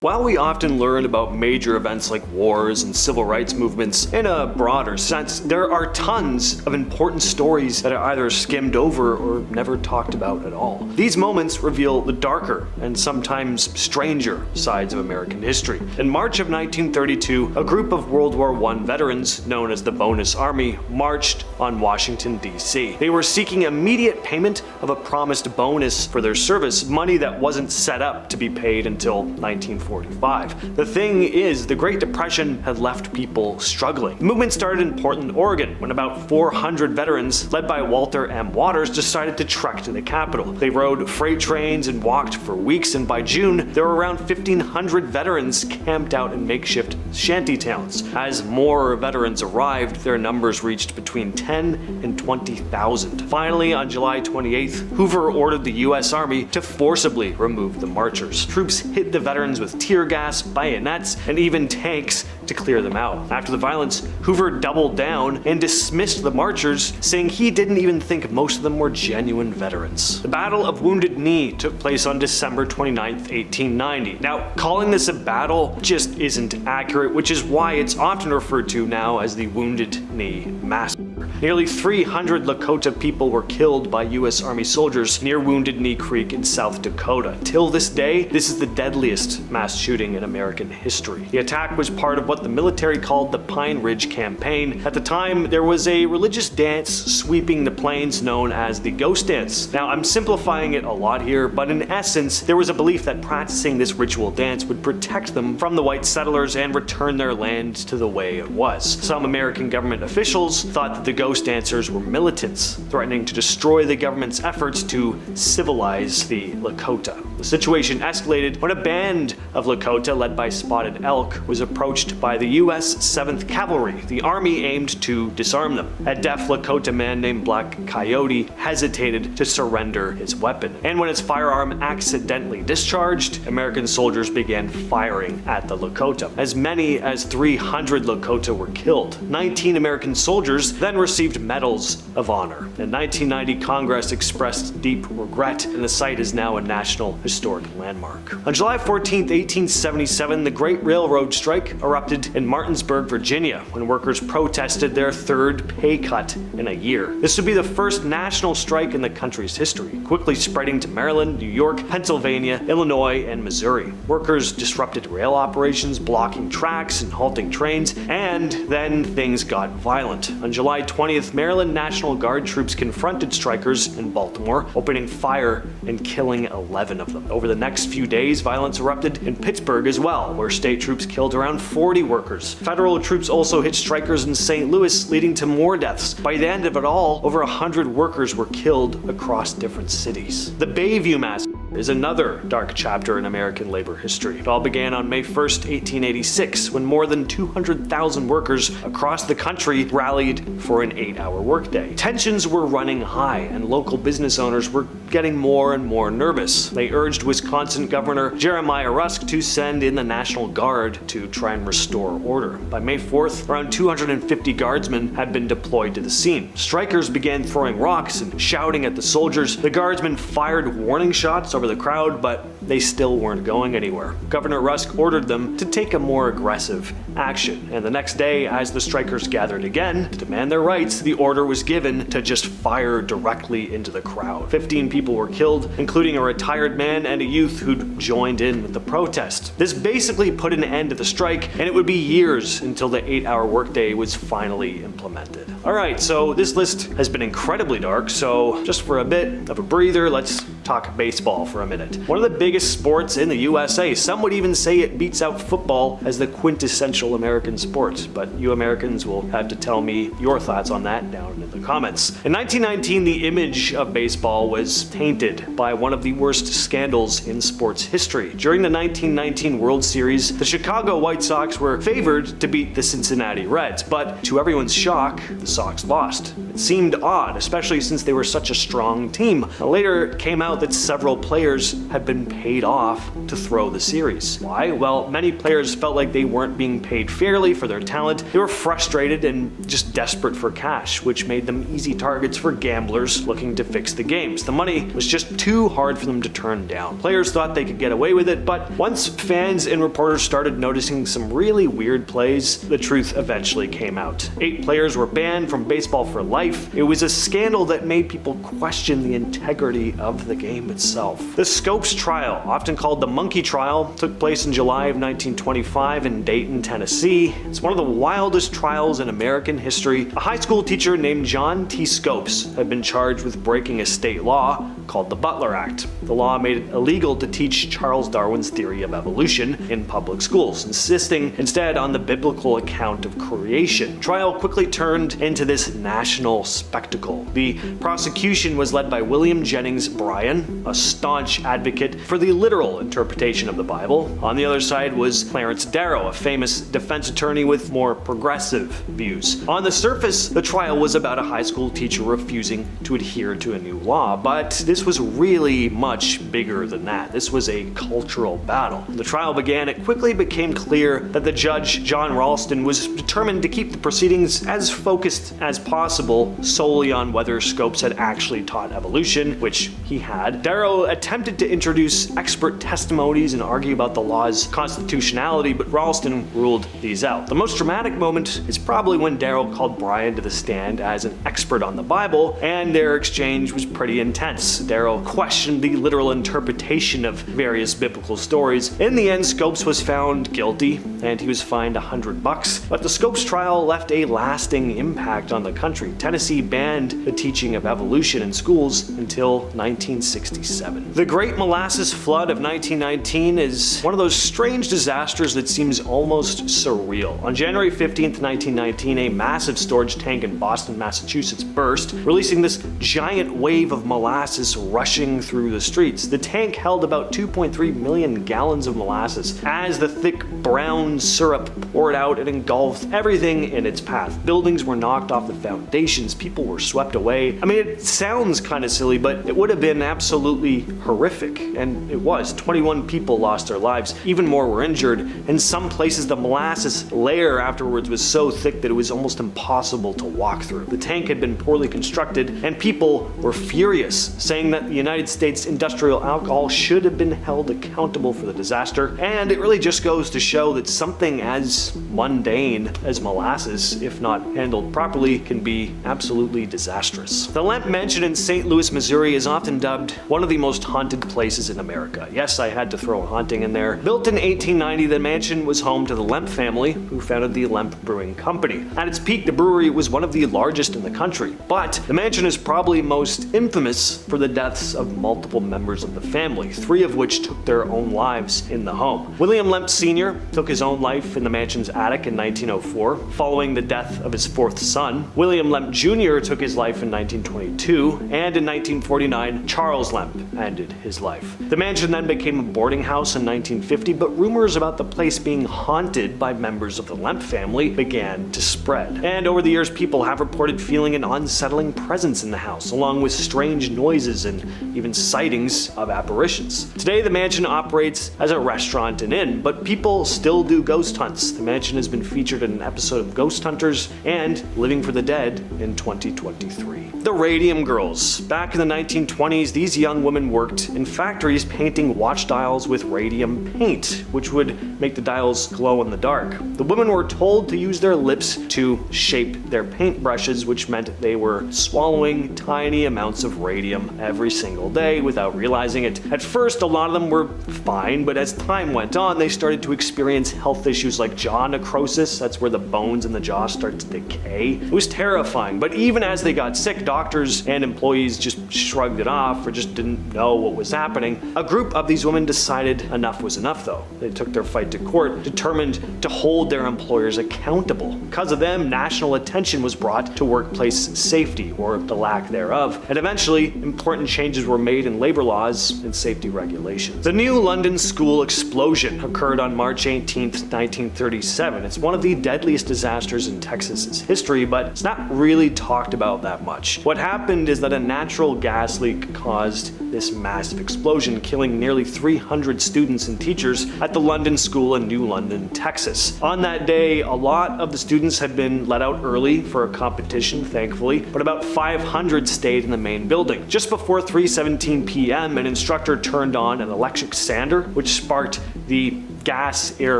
While we often learn about major events like wars and civil rights movements in a broader sense, there are tons of important stories that are either skimmed over or never talked about at all. These moments reveal the darker and sometimes stranger sides of American history. In March of 1932, a group of World War I veterans, known as the Bonus Army, marched on Washington, D.C. They were seeking immediate payment of a promised bonus for their service, money that wasn't set up to be paid until 1945. The thing is, the Great Depression had left people struggling. The movement started in Portland, Oregon, when about 400 veterans, led by Walter M. Waters, decided to trek to the capital. They rode freight trains and walked for weeks, and by June, there were around 1,500 veterans camped out in makeshift shanty towns. As more veterans arrived, their numbers reached between 10 and 20,000. Finally, on July 28th, Hoover ordered the U.S. Army to forcibly remove the marchers. Troops hit the veterans with tear gas, bayonets, and even tanks to clear them out. After the violence, Hoover doubled down and dismissed the marchers, saying he didn't even think most of them were genuine veterans. The Battle of Wounded Knee took place on December 29, 1890. Now, calling this a battle just isn't accurate, which is why it's often referred to now as the Wounded Knee Massacre. Nearly 300 Lakota people were killed by U.S. Army soldiers near Wounded Knee Creek in South Dakota. Till this day, this is the deadliest mass shooting in American history. The attack was part of what the military called the Pine Ridge Campaign. At the time, there was a religious dance sweeping the plains known as the Ghost Dance. Now, I'm simplifying it a lot here, but in essence, there was a belief that practicing this ritual dance would protect them from the white settlers and return their land to the way it was. Some American government officials thought that the ghost dancers were militants, threatening to destroy the government's efforts to civilize the Lakota. The situation escalated when a band of Lakota, led by Spotted Elk, was approached by the U.S. 7th Cavalry. The Army aimed to disarm them. A deaf Lakota man named Black Coyote hesitated to surrender his weapon, and when his firearm accidentally discharged, American soldiers began firing at the Lakota. As many as 300 Lakota were killed. 19 American soldiers then received medals of honor. In 1990, Congress expressed deep regret, and the site is now a National Historic Landmark. On July 14, 1877, the Great Railroad Strike erupted in Martinsburg, Virginia, when workers protested their third pay cut in a year. This would be the first national strike in the country's history, quickly spreading to Maryland, New York, Pennsylvania, Illinois, and Missouri. Workers disrupted rail operations, blocking tracks and halting trains, and then things got violent. On July 20th, Maryland National Guard troops confronted strikers in Baltimore, opening fire and killing 11 of them. Over the next few days, violence erupted in Pittsburgh as well, where state troops killed around 40 workers. Federal troops also hit strikers in St. Louis, leading to more deaths. By the end of it all, over 100 workers were killed across different cities. The Bayview Massacre is another dark chapter in American labor history. It all began on May 1st, 1886, when more than 200,000 workers across the country rallied for an 8-hour workday. Tensions were running high, and local business owners were getting more and more nervous. They urged Wisconsin Governor Jeremiah Rusk to send in the National Guard to try and restore order. By May 4th, around 250 guardsmen had been deployed to the scene. Strikers began throwing rocks and shouting at the soldiers. The guardsmen fired warning shots over the crowd, but they still weren't going anywhere. Governor Rusk ordered them to take a more aggressive action, and the next day, as the strikers gathered again to demand their rights, the order was given to just fire directly into the crowd. 15 people were killed, including a retired man and a youth who'd joined in with the protest. This basically put an end to the strike, and it would be years until the 8-hour workday was finally implemented. Alright, so this list has been incredibly dark, so just for a bit of a breather, let's talk baseball for a minute. One of the biggest sports in the USA. Some would even say it beats out football as the quintessential American sport, but you Americans will have to tell me your thoughts on that down in the comments. In 1919, the image of baseball was tainted by one of the worst scandals in sports history. During the 1919 World Series, the Chicago White Sox were favored to beat the Cincinnati Reds, but to everyone's shock, the Sox lost. It seemed odd, especially since they were such a strong team. Later, it came out out that several players had been paid off to throw the series. Why? Well, many players felt like they weren't being paid fairly for their talent. They were frustrated and just desperate for cash, which made them easy targets for gamblers looking to fix the games. The money was just too hard for them to turn down. Players thought they could get away with it, but once fans and reporters started noticing some really weird plays, the truth eventually came out. 8 players were banned from baseball for life. It was a scandal that made people question the integrity of the game itself. The Scopes trial, often called the Monkey Trial, took place in July of 1925 in Dayton, Tennessee. It's one of the wildest trials in American history. A high school teacher named John T. Scopes had been charged with breaking a state law called the Butler Act. The law made it illegal to teach Charles Darwin's theory of evolution in public schools, insisting instead on the biblical account of creation. The trial quickly turned into this national spectacle. The prosecution was led by William Jennings Bryan, a staunch advocate for the literal interpretation of the Bible. On the other side was Clarence Darrow, a famous defense attorney with more progressive views. On the surface, the trial was about a high school teacher refusing to adhere to a new law, but this was really much bigger than that. This was a cultural battle. The trial began, it quickly became clear that the judge, John Ralston, was determined to keep the proceedings as focused as possible solely on whether Scopes had actually taught evolution, which he had. Darrow attempted to introduce expert testimonies and argue about the law's constitutionality, but Ralston ruled these out. The most dramatic moment is probably when Darrow called Bryan to the stand as an expert on the Bible, and their exchange was pretty intense. Darrow questioned the literal interpretation of various biblical stories. In the end, Scopes was found guilty, and he was fined $100. But the Scopes trial left a lasting impact on the country. Tennessee banned the teaching of evolution in schools until 1967. The Great Molasses Flood of 1919 is one of those strange disasters that seems almost surreal. On January 15th, 1919, a massive storage tank in Boston, Massachusetts burst, releasing this giant wave of molasses rushing through the streets. The tank held about 2.3 million gallons of molasses. As the thick brown syrup poured out, it engulfed everything in its path. Buildings were knocked off the foundations, people were swept away. I mean, it sounds kind of silly, but it would have been absolutely horrific, and it was. 21 people lost their lives, even more were injured. In some places, the molasses layer afterwards was so thick that it was almost impossible to walk through. The tank had been poorly constructed, and people were furious, saying that the United States Industrial Alcohol should have been held accountable for the disaster. And it really just goes to show that something as mundane as molasses, if not handled properly, can be absolutely disastrous. The Lemp Mansion in St. Louis, Missouri is often dubbed one of the most haunted places in America. Yes, I had to throw a haunting in there. Built in 1890, the mansion was home to the Lemp family, who founded the Lemp Brewing Company. At its peak, the brewery was one of the largest in the country, but the mansion is probably most infamous for the deaths of multiple members of the family, 3 of which took their own lives in the home. William Lemp Sr. took his own life in the mansion's attic in 1904, following the death of his 4th son. William Lemp Jr. took his life in 1922, and in 1949, Charles Lemp ended his life. The mansion then became a boarding house in 1950, but rumors about the place being haunted by members of the Lemp family began to spread. And over the years, people have reported feeling an unsettling presence in the house, along with strange noises and even sightings of apparitions. Today, the mansion operates as a restaurant and inn, but people still do ghost hunts. The mansion has been featured in an episode of Ghost Hunters and Living for the Dead in 2023. The Radium Girls. Back in the 1920s, these young women worked in factories painting watch dials with radium paint, which would make the dials glow in the dark. The women were told to use their lips to shape their paintbrushes, which meant they were swallowing tiny amounts of radium every single day without realizing it. At first, a lot of them were fine, but as time went on, they started to experience health issues like jaw necrosis. That's where the bones in the jaw start to decay. It was terrifying, but even as they got sick, doctors and employees just shrugged it off or just didn't know what was happening. A group of these women decided enough was enough, though. They took their fight to court, determined to hold their employers accountable. Because of them, national attention was brought to workplace safety, or the lack thereof, and eventually important changes were made in labor labor laws and safety regulations. The New London School explosion occurred on March 18, 1937. It's one of the deadliest disasters in Texas's history, but it's not really talked about that much. What happened is that a natural gas leak caused this massive explosion, killing nearly 300 students and teachers at the London School in New London, Texas. On that day, a lot of the students had been let out early for a competition, thankfully, but about 500 stayed in the main building. Just before 3:17 p.m., an instructor turned on an electric sander, which sparked the gas-air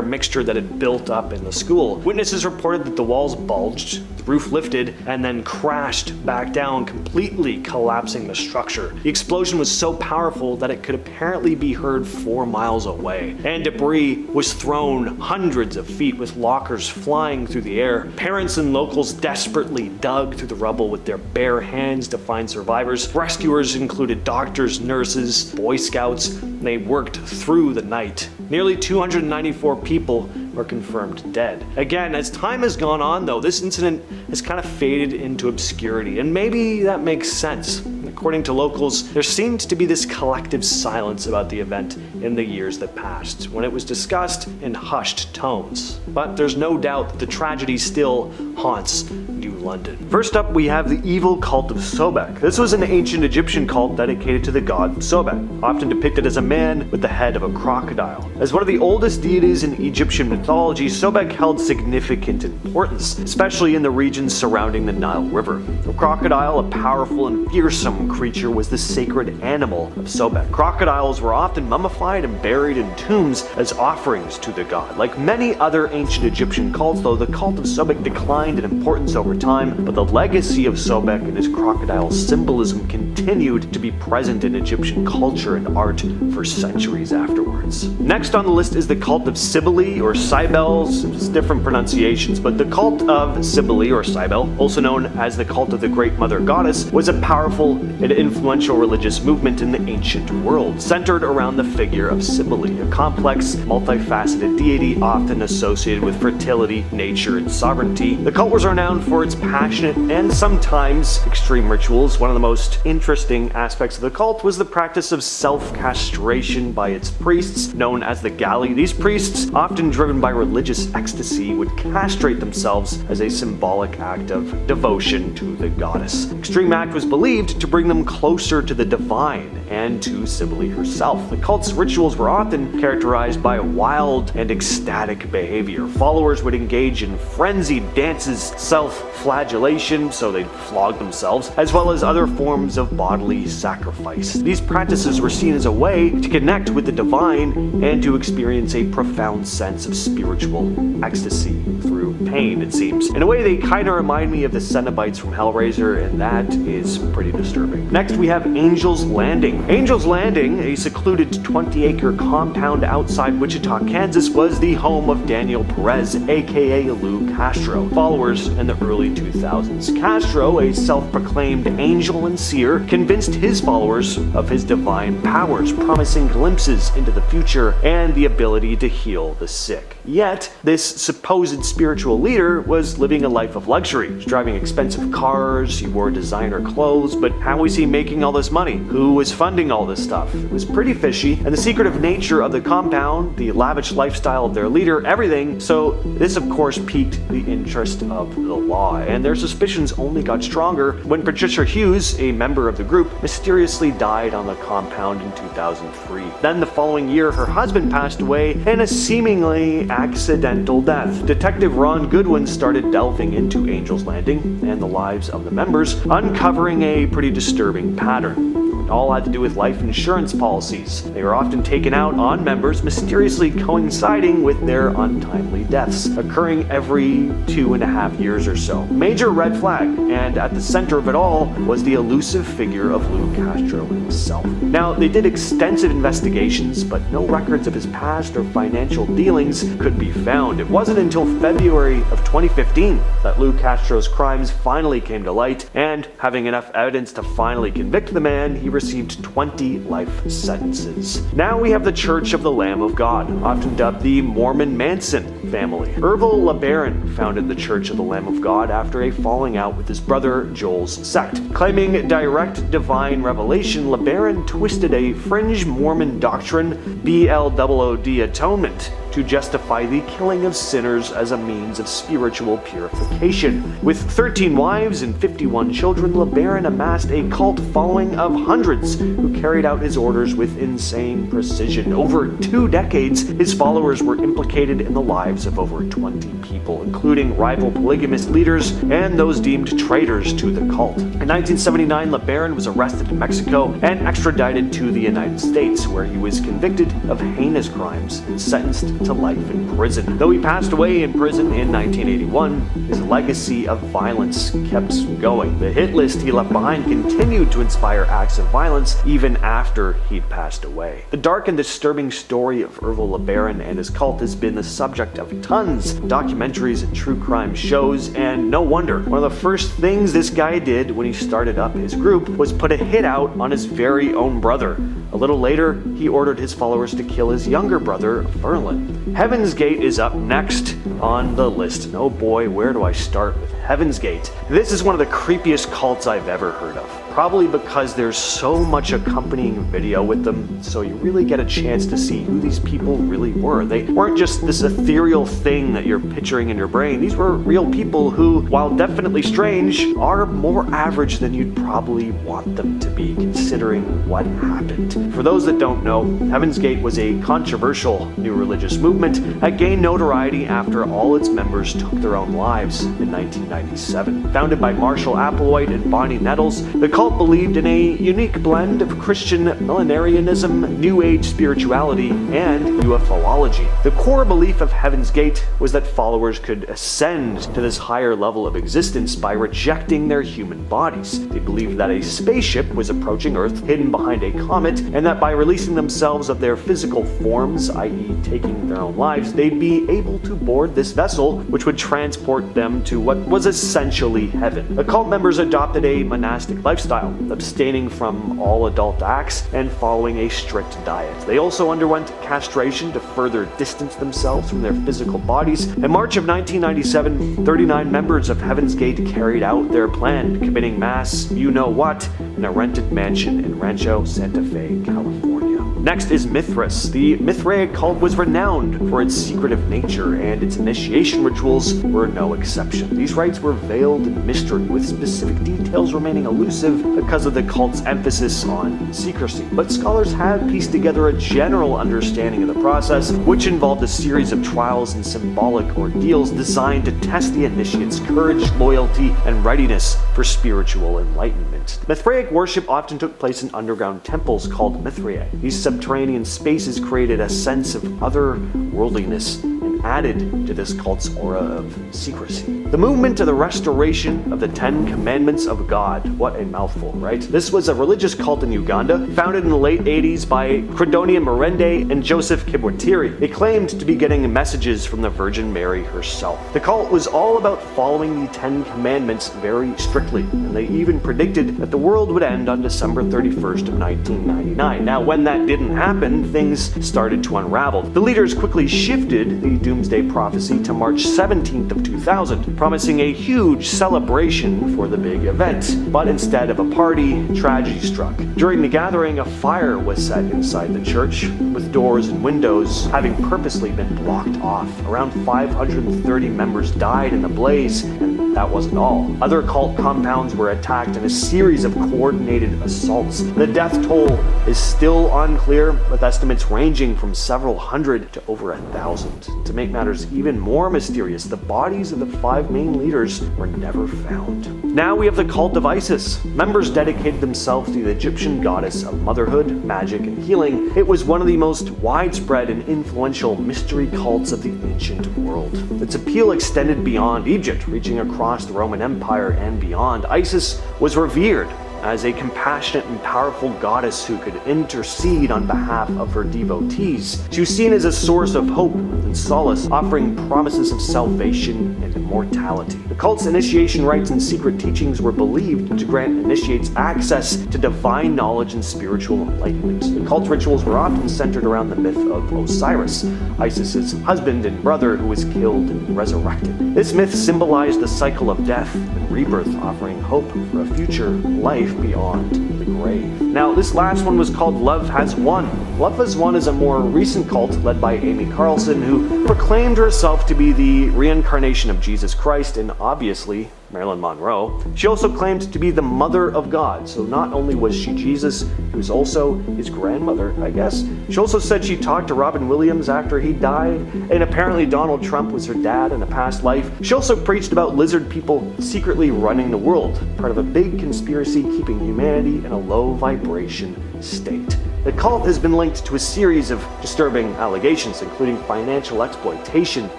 mixture that had built up in the school. Witnesses reported that the walls bulged, the roof lifted, and then crashed back down, completely collapsing the structure. The explosion was so powerful that it could apparently be heard 4 miles away, and debris was thrown hundreds of feet, with lockers flying through the air. Parents and locals desperately dug through the rubble with their bare hands to find survivors. Rescuers included doctors, nurses, Boy Scouts, and they worked through the night. Nearly 294 people were confirmed dead. Again, as time has gone on though, this incident has kind of faded into obscurity, and maybe that makes sense. According to locals, there seemed to be this collective silence about the event in the years that passed, when it was discussed in hushed tones. But there's no doubt that the tragedy still haunts New London. First up, we have the evil cult of Sobek. This was an ancient Egyptian cult dedicated to the god Sobek, often depicted as a man with the head of a crocodile. As one of the oldest deities in Egyptian mythology, Sobek held significant importance, especially in the regions surrounding the Nile River. The crocodile, a powerful and fearsome creature, was the sacred animal of Sobek. Crocodiles were often mummified and buried in tombs as offerings to the god. Like many other ancient Egyptian cults, though, the cult of Sobek declined in importance over time, but the legacy of Sobek and his crocodile symbolism continued to be present in Egyptian culture and art for centuries afterwards. Next on the list is the cult of Cybele or Cybele. It's different pronunciations, but the cult of Cybele or Cybele, also known as the cult of the Great Mother Goddess, was a powerful and influential religious movement in the ancient world, centered around the figure of Cybele, a complex, multifaceted deity often associated with fertility, nature, and sovereignty. The cult was renowned for its passionate and sometimes extreme rituals. One of the most interesting aspects of the cult was the practice of self-castration by its priests, known as the Galli. These priests, often driven by religious ecstasy, would castrate themselves as a symbolic act of devotion to the goddess. Extreme act was believed to bring them closer to the divine and to Cybele herself. The cult's rituals were often characterized by wild and ecstatic behavior. Followers would engage in frenzied dances, self-flagellation, so they'd flog themselves, as well as other forms of bodily sacrifice. These practices were seen as a way to connect with the divine and to experience a profound sense of spiritual ecstasy through pain, it seems. In a way, they kind of remind me of the Cenobites from Hellraiser, and that is pretty disturbing. Next, we have Angel's Landing. Angel's Landing, a secluded 20-acre compound outside Wichita, Kansas, was the home of Daniel Perez, aka Lou Castro, followers in the early 2000s. Castro, a self-proclaimed angel and seer, convinced his followers of his divine powers, promising glimpses into the future and the ability to heal the sick. Yet, this supposed spiritual leader was living a life of luxury. He was driving expensive cars, he wore designer clothes, but how was he making all this money? Who was funding all this stuff? It was pretty fishy, and the secretive nature of the compound, the lavish lifestyle of their leader, everything, so this of course piqued the interest of the law, and their suspicions only got stronger when Patricia Hughes, a member of the group, mysteriously died on the compound in 2003. Then the following year, her husband passed away in a seemingly accidental death. Detective Ron Goodwin started delving into Angel's Landing and the lives of the members, uncovering a pretty disturbing pattern. It all had to do with life insurance policies. They were often taken out on members, mysteriously coinciding with their untimely deaths, occurring every 2.5 years or so. Major red flag, and at the center of it all was the elusive figure of Lou Castro himself. Now, they did extensive investigations, but no records of his past or financial dealings could be found. It wasn't until February of 2015 that Lou Castro's crimes finally came to light, and having enough evidence to finally convict the man, he received 20 life sentences. Now we have the Church of the Lamb of God, often dubbed the Mormon Manson family. Orville LeBaron founded the Church of the Lamb of God after a falling out with his brother Joel's sect. Claiming direct divine revelation, LeBaron twisted a fringe Mormon doctrine, BLOOD atonement, to justify the killing of sinners as a means of spiritual purification. With 13 wives and 51 children, LeBaron amassed a cult following of hundreds who carried out his orders with insane precision. Over 2 decades, his followers were implicated in the lives of over 20 people, including rival polygamist leaders and those deemed traitors to the cult. In 1979, LeBaron was arrested in Mexico and extradited to the United States, where he was convicted of heinous crimes and sentenced to life in prison. Though he passed away in prison in 1981, his legacy of violence kept going. The hit list he left behind continued to inspire acts of violence even after he'd passed away. The dark and disturbing story of Orville LeBaron and his cult has been the subject of tons of documentaries and true crime shows, and no wonder. One of the first things this guy did when he started up his group was put a hit out on his very own brother. A little later, he ordered his followers to kill his younger brother, Verlin. Heaven's Gate is up next on the list, and oh boy, where do I start with Heaven's Gate? This is one of the creepiest cults I've ever heard of. Probably because there's so much accompanying video with them, so you really get a chance to see who these people really were. They weren't just this ethereal thing that you're picturing in your brain. These were real people who, while definitely strange, are more average than you'd probably want them to be, considering what happened. For those that don't know, Heaven's Gate was a controversial new religious movement that gained notoriety after all its members took their own lives in 1997. Founded by Marshall Applewhite and Bonnie Nettles, the cult believed in a unique blend of Christian millenarianism, New Age spirituality, and UFOlogy. The core belief of Heaven's Gate was that followers could ascend to this higher level of existence by rejecting their human bodies. They believed that a spaceship was approaching Earth hidden behind a comet, and that by releasing themselves of their physical forms, i.e. taking their own lives, they'd be able to board this vessel, which would transport them to what was essentially heaven. The cult members adopted a monastic lifestyle, abstaining from all adult acts and following a strict diet. They also underwent castration to further distance themselves from their physical bodies. In March of 1997, 39 members of Heaven's Gate carried out their plan, committing mass you-know-what in a rented mansion in Rancho Santa Fe, California. Next is Mithras. The Mithraic cult was renowned for its secretive nature, and its initiation rituals were no exception. These rites were veiled in mystery, with specific details remaining elusive because of the cult's emphasis on secrecy. But scholars have pieced together a general understanding of the process, which involved a series of trials and symbolic ordeals designed to test the initiate's courage, loyalty, and readiness for spiritual enlightenment. Mithraic worship often took place in underground temples called Mithrae. These subterranean spaces created a sense of otherworldliness and added to this cult's aura of secrecy. The movement to the restoration of the 10 Commandments of God. What a mouthful, right? This was a religious cult in Uganda, founded in the late 80s by Credonia Merende and Joseph Kibwatiri. They claimed to be getting messages from the Virgin Mary herself. The cult was all about following the 10 Commandments very strictly, and they even predicted that the world would end on December 31st of 1999. Now, when that didn't happen, things started to unravel. The leaders quickly shifted the doomsday prophecy to March 17th of 2000, promising a huge celebration for the big event. But instead of a party, tragedy struck. During the gathering, a fire was set inside the church, with doors and windows having purposely been blocked off. Around 530 members died in the blaze, and that wasn't all. Other cult compounds were attacked in a series of coordinated assaults. The death toll is still unclear, with estimates ranging from several hundred to over 1,000. To make matters even more mysterious, the bodies of the 5 main leaders were never found. Now we have the cult of Isis. Members dedicated themselves to the Egyptian goddess of motherhood, magic, and healing. It was one of the most widespread and influential mystery cults of the ancient world. Its appeal extended beyond Egypt, reaching across the Roman Empire and beyond. Isis was revered as a compassionate and powerful goddess who could intercede on behalf of her devotees. She was seen as a source of hope and solace, offering promises of salvation and immortality. The cult's initiation rites and secret teachings were believed to grant initiates access to divine knowledge and spiritual enlightenment. The cult's rituals were often centered around the myth of Osiris, Isis's husband and brother who was killed and resurrected. This myth symbolized the cycle of death and rebirth, offering hope for a future life beyond the grave. Now, this last one was called Love Has Won. Love Has Won is a more recent cult led by Amy Carlson, who proclaimed herself to be the reincarnation of Jesus Christ and obviously Marilyn Monroe. She also claimed to be the mother of God, so not only was she Jesus, she was also his grandmother, I guess. She also said she talked to Robin Williams after he died, and apparently Donald Trump was her dad in a past life. She also preached about lizard people secretly running the world, part of a big conspiracy keeping humanity in a low vibration state. The cult has been linked to a series of disturbing allegations, including financial exploitation,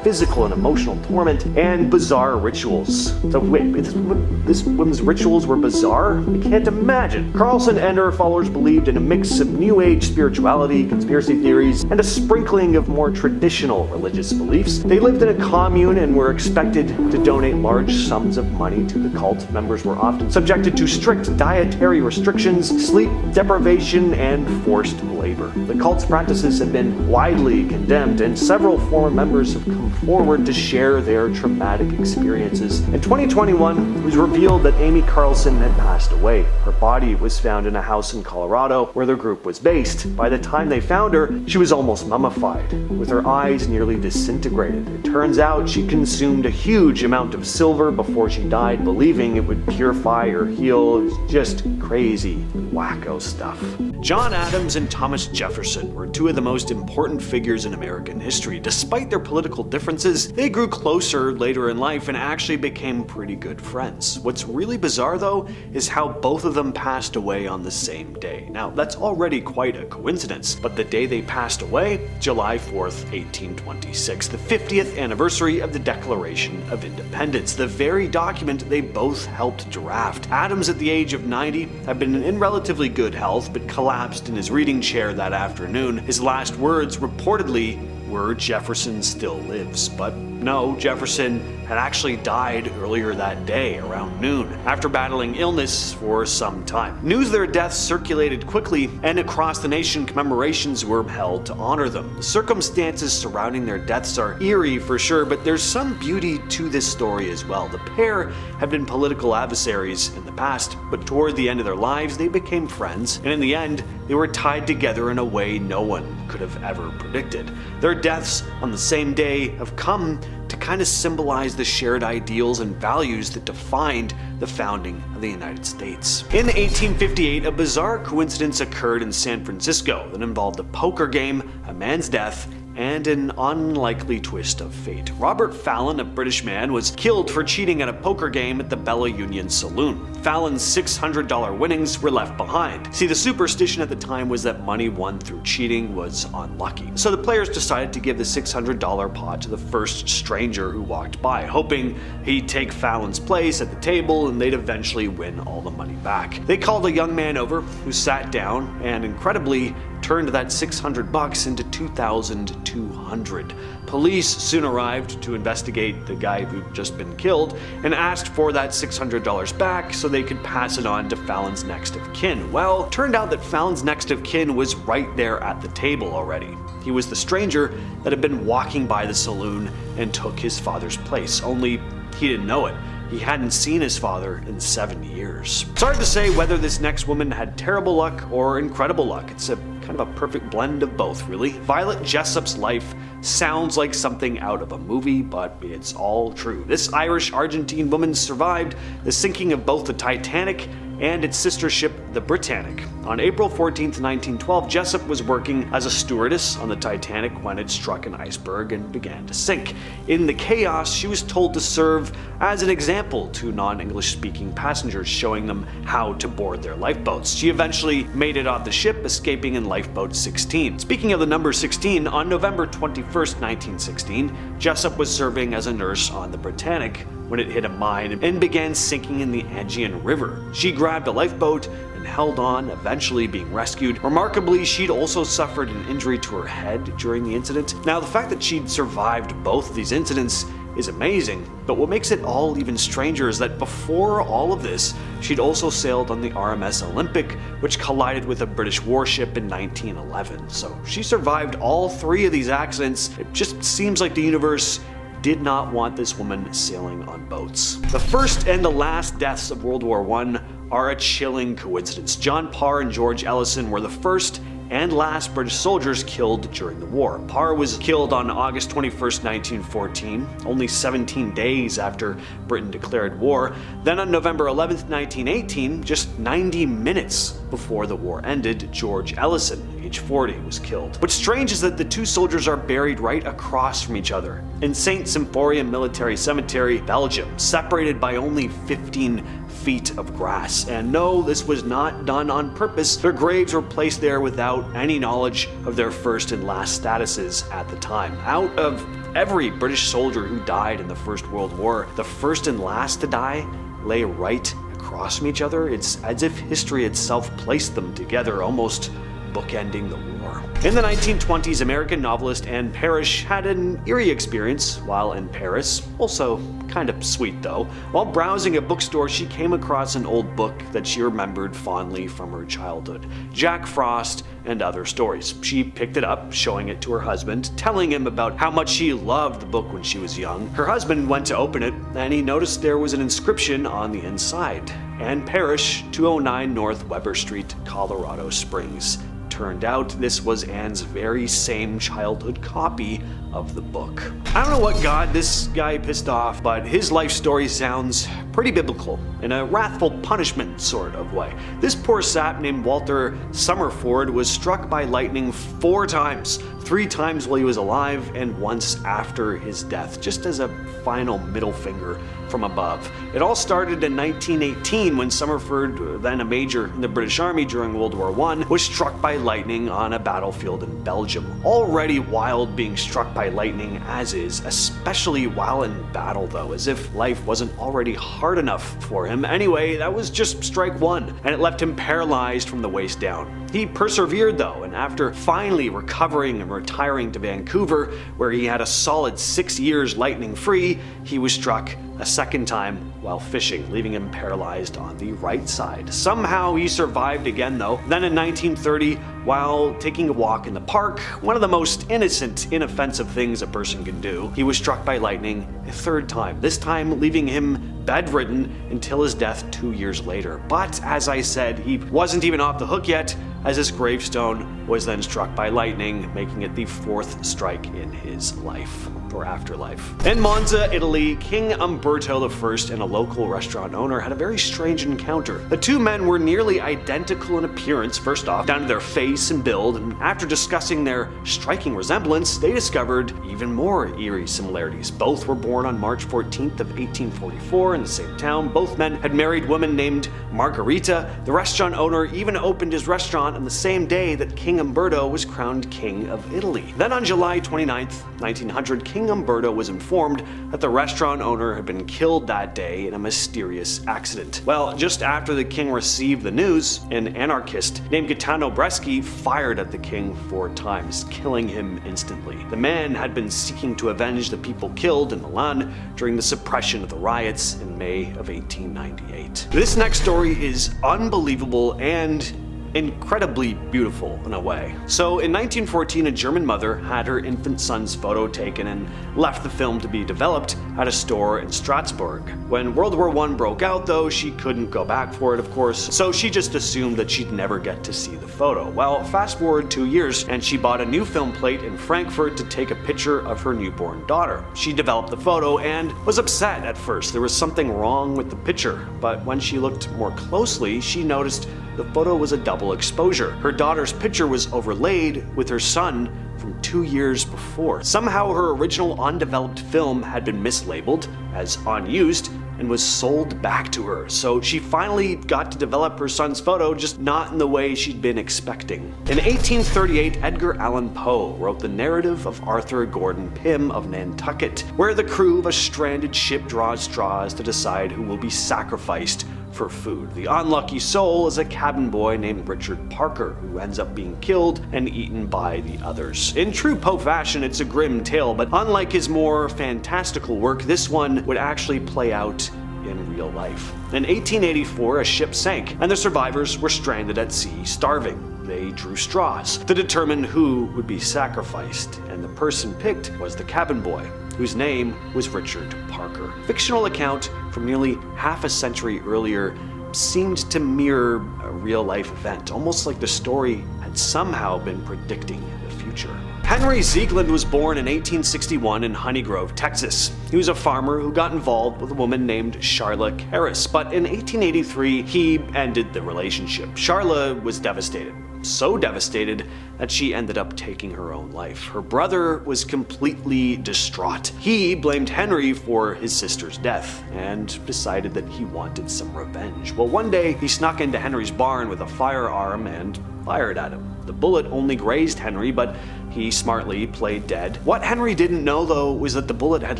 physical and emotional torment, and bizarre rituals. So wait, this woman's rituals were bizarre? I can't imagine. Carlson and her followers believed in a mix of New Age spirituality, conspiracy theories, and a sprinkling of more traditional religious beliefs. They lived in a commune and were expected to donate large sums of money to the cult. Members were often subjected to strict dietary restrictions, sleep deprivation, and forced labor. The cult's practices have been widely condemned, and several former members have come forward to share their traumatic experiences. In 2021, it was revealed that Amy Carlson had passed away. Her body was found in a house in Colorado where their group was based. By the time they found her, she was almost mummified, with her eyes nearly disintegrated. It turns out she consumed a huge amount of silver before she died, believing it would purify or heal. It was just crazy, wacko stuff. John Adams and Thomas Jefferson were two of the most important figures in American history. Despite their political differences, they grew closer later in life and actually became pretty good friends. What's really bizarre though is how both of them passed away on the same day. Now that's already quite a coincidence, but the day they passed away, July 4th, 1826, the 50th anniversary of the Declaration of Independence, the very document they both helped draft. Adams, at the age of 90, had been in relatively good health but collapsed in his reading chair that afternoon. His last words reportedly were, "Jefferson still lives." But no, Jefferson had actually died earlier that day around noon after battling illness for some time. News of their deaths circulated quickly, and across the nation commemorations were held to honor them. The circumstances surrounding their deaths are eerie for sure, but there's some beauty to this story as well. The pair had been political adversaries in the past, but toward the end of their lives they became friends, and in the end they were tied together in a way no one could have ever predicted. Their deaths on the same day have come to kind of symbolize the shared ideals and values that defined the founding of the United States. In 1858, a bizarre coincidence occurred in San Francisco that involved a poker game, a man's death, and an unlikely twist of fate. Robert Fallon, a British man, was killed for cheating at a poker game at the Bella Union Saloon. Fallon's $600 winnings were left behind. See, the superstition at the time was that money won through cheating was unlucky. So the players decided to give the $600 pot to the first stranger who walked by, hoping he'd take Fallon's place at the table and they'd eventually win all the money back. They called a young man over who sat down and incredibly turned that $600 into $2,200. Police soon arrived to investigate the guy who'd just been killed and asked for that $600 back so they could pass it on to Fallon's next of kin. Well, it turned out that Fallon's next of kin was right there at the table already. He was the stranger that had been walking by the saloon and took his father's place, only he didn't know it. He hadn't seen his father in 7 years. It's hard to say whether this next woman had terrible luck or incredible luck. It's a kind of a perfect blend of both, really. Violet Jessup's life sounds like something out of a movie, but it's all true. This Irish-Argentine woman survived the sinking of both the Titanic and its sister ship, the Britannic. On April 14, 1912, Jessup was working as a stewardess on the Titanic when it struck an iceberg and began to sink. In the chaos, she was told to serve as an example to non-English speaking passengers, showing them how to board their lifeboats. She eventually made it on the ship, escaping in lifeboat 16. Speaking of the number 16, on November 21, 1916, Jessup was serving as a nurse on the Britannic when it hit a mine and began sinking in the Aegean River. She grabbed a lifeboat and held on, eventually being rescued. Remarkably, she'd also suffered an injury to her head during the incident. Now, the fact that she'd survived both of these incidents is amazing, but what makes it all even stranger is that before all of this, she'd also sailed on the RMS Olympic, which collided with a British warship in 1911. So she survived all three of these accidents. It just seems like the universe did not want this woman sailing on boats. The first and the last deaths of World War I are a chilling coincidence. John Parr and George Ellison were the first and last British soldiers killed during the war. Parr was killed on August 21, 1914, only 17 days after Britain declared war. Then on November 11, 1918, just 90 minutes before the war ended, George Ellison, age 40, was killed. What's strange is that the two soldiers are buried right across from each other in St. Symphorian Military Cemetery, Belgium, separated by only 15 feet of grass. And no, this was not done on purpose. Their graves were placed there without any knowledge of their first and last statuses at the time. Out of every British soldier who died in the First World War, the first and last to die lay right across from each other. It's as if history itself placed them together, almost bookending the war. In the 1920s, American novelist Anne Parrish had an eerie experience while in Paris, also kind of sweet though. While browsing a bookstore, she came across an old book that she remembered fondly from her childhood, Jack Frost and Other Stories. She picked it up, showing it to her husband, telling him about how much she loved the book when she was young. Her husband went to open it, and he noticed there was an inscription on the inside: Anne Parrish, 209 North Weber Street, Colorado Springs. Turned out this was Anne's very same childhood copy of the book. I don't know what god this guy pissed off, but his life story sounds pretty biblical, in a wrathful punishment sort of way. This poor sap named Walter Summerford was struck by lightning 4 times, 3 times while he was alive and once after his death, just as a final middle finger from above. It all started in 1918 when Summerford, then a major in the British Army during World War I, was struck by lightning on a battlefield in Belgium. Already wild being struck by lightning as is, especially while in battle though, as if life wasn't already hard enough for him. Anyway, that was just strike 1, and it left him paralyzed from the waist down. He persevered though, and after finally recovering and retiring to Vancouver, where he had a solid 6 years lightning free, he was struck a second time while fishing, leaving him paralyzed on the right side. Somehow he survived again though. Then in 1930, while taking a walk in the park, one of the most innocent, inoffensive things a person can do, he was struck by lightning a 3rd time, this time leaving him bedridden until his death 2 years later. But as I said, he wasn't even off the hook yet, as his gravestone was then struck by lightning, making it the 4th strike in his life, or afterlife. In Monza, Italy, King Umberto I and a local restaurant owner had a very strange encounter. The two men were nearly identical in appearance, first off, down to their face and build, and after discussing their striking resemblance, they discovered even more eerie similarities. Both were born on March 14th of 1844 in the same town. Both men had married women named Margherita. The restaurant owner even opened his restaurant on the same day that King Umberto was crowned King of Italy. Then on July 29th, 1900, King Umberto was informed that the restaurant owner had been killed that day in a mysterious accident. Well, just after the king received the news, an anarchist named Gaetano Bresci fired at the king 4 times, killing him instantly. The man had been seeking to avenge the people killed in Milan during the suppression of the riots in May of 1898. This next story is unbelievable and incredibly beautiful in a way. So in 1914, a German mother had her infant son's photo taken and left the film to be developed at a store in Strasbourg. When World War I broke out though, she couldn't go back for it of course, so she just assumed that she'd never get to see the photo. Well, fast forward 2 years and she bought a new film plate in Frankfurt to take a picture of her newborn daughter. She developed the photo and was upset at first. There was something wrong with the picture, but when she looked more closely, she noticed the photo was a double exposure. Her daughter's picture was overlaid with her son from 2 years before. Somehow her original undeveloped film had been mislabeled as unused and was sold back to her. So she finally got to develop her son's photo, just not in the way she'd been expecting. In 1838, Edgar Allan Poe wrote the narrative of Arthur Gordon Pym of Nantucket, where the crew of a stranded ship draws straws to decide who will be sacrificed for food. The unlucky soul is a cabin boy named Richard Parker, who ends up being killed and eaten by the others. In true Poe fashion, it's a grim tale, but unlike his more fantastical work, this one would actually play out in real life. In 1884, a ship sank, and the survivors were stranded at sea, starving. They drew straws to determine who would be sacrificed, and the person picked was the cabin boy, whose name was Richard Parker. Fictional account from nearly half a century earlier seemed to mirror a real-life event, almost like the story had somehow been predicting the future. Henry Ziegland was born in 1861 in Honeygrove, Texas. He was a farmer who got involved with a woman named Charla Harris, but in 1883 he ended the relationship. Charla was devastated. So devastated that she ended up taking her own life. Her brother was completely distraught. He blamed Henry for his sister's death and decided that he wanted some revenge. Well, one day he snuck into Henry's barn with a firearm and fired at him. The bullet only grazed Henry, but he smartly played dead. What Henry didn't know, though, was that the bullet had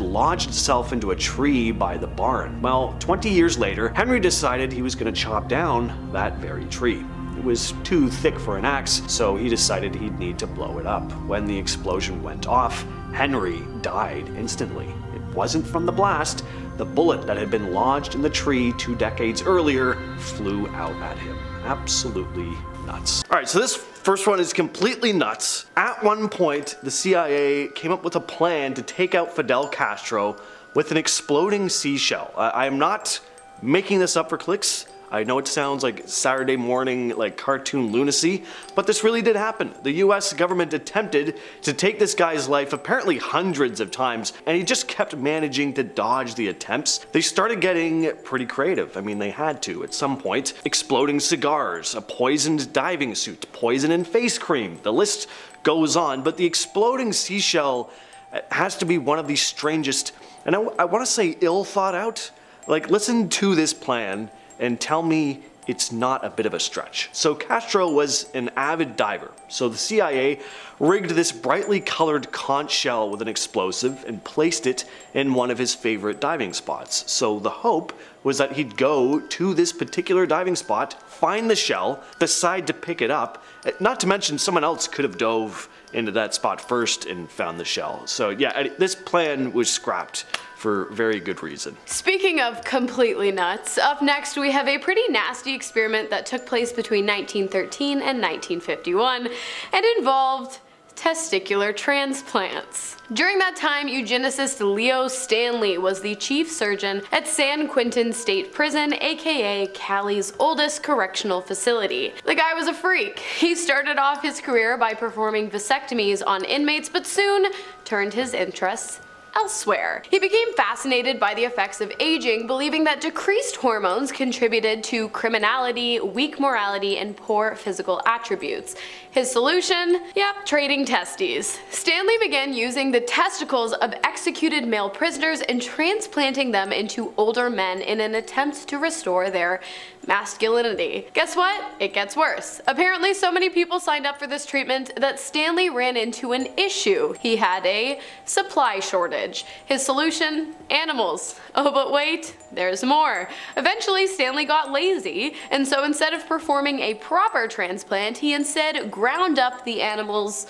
lodged itself into a tree by the barn. Well, 20 years later, Henry decided he was going to chop down that very tree. It was too thick for an axe, so he decided he'd need to blow it up. When the explosion went off, Henry died instantly. It wasn't from the blast. The bullet that had been lodged in the tree 2 decades earlier flew out at him. Absolutely nuts. Alright, so this first one is completely nuts. At one point, the CIA came up with a plan to take out Fidel Castro with an exploding seashell. I am not making this up for clicks. I know it sounds like Saturday morning, like cartoon lunacy, but this really did happen. The US government attempted to take this guy's life apparently hundreds of times, and he just kept managing to dodge the attempts. They started getting pretty creative. I mean, they had to at some point. Exploding cigars, a poisoned diving suit, poison in face cream. The list goes on, but the exploding seashell has to be one of the strangest, and I want to say ill thought out. Like, listen to this plan and tell me it's not a bit of a stretch. So Castro was an avid diver, so the CIA rigged this brightly colored conch shell with an explosive and placed it in one of his favorite diving spots. So the hope was that he'd go to this particular diving spot, find the shell, decide to pick it up, not to mention someone else could have dove into that spot first and found the shell. So yeah, this plan was scrapped for very good reason. Speaking of completely nuts, up next we have a pretty nasty experiment that took place between 1913 and 1951 and involved testicular transplants. During that time, eugenicist Leo Stanley was the chief surgeon at San Quentin State Prison, aka Cali's oldest correctional facility. The guy was a freak. He started off his career by performing vasectomies on inmates, but soon turned his interests elsewhere. He became fascinated by the effects of aging, believing that decreased hormones contributed to criminality, weak morality, and poor physical attributes. His solution? Yep, trading testes. Stanley began using the testicles of executed male prisoners and transplanting them into older men in an attempt to restore their masculinity. Guess what? It gets worse. Apparently so many people signed up for this treatment that Stanley ran into an issue. He had a supply shortage. His solution? Animals. Oh, but wait, there's more. Eventually Stanley got lazy, and so instead of performing a proper transplant, he instead ground up the animals'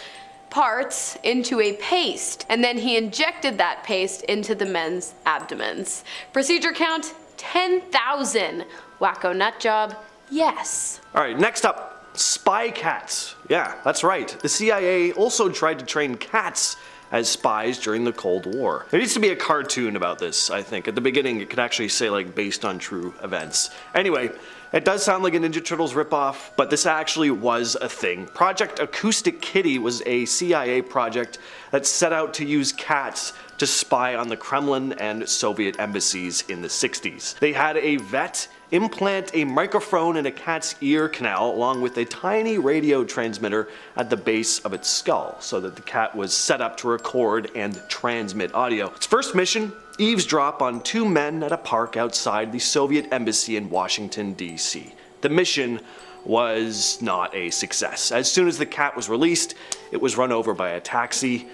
parts into a paste, and then he injected that paste into the men's abdomens. Procedure count? 10,000. Wacko nut job? Yes. Alright, next up, spy cats. Yeah, that's right. The CIA also tried to train cats as spies during the Cold War. There needs to be a cartoon about this, I think. At the beginning, it could actually say, like, based on true events. Anyway, it does sound like a Ninja Turtles ripoff, but this actually was a thing. Project Acoustic Kitty was a CIA project that set out to use cats to spy on the Kremlin and Soviet embassies in the 60s. They had a vet implant a microphone in a cat's ear canal along with a tiny radio transmitter at the base of its skull, so that the cat was set up to record and transmit audio. Its first mission: eavesdrop on two men at a park outside the Soviet embassy in Washington, D.C. The mission was not a success. As soon as the cat was released, it was run over by a taxi.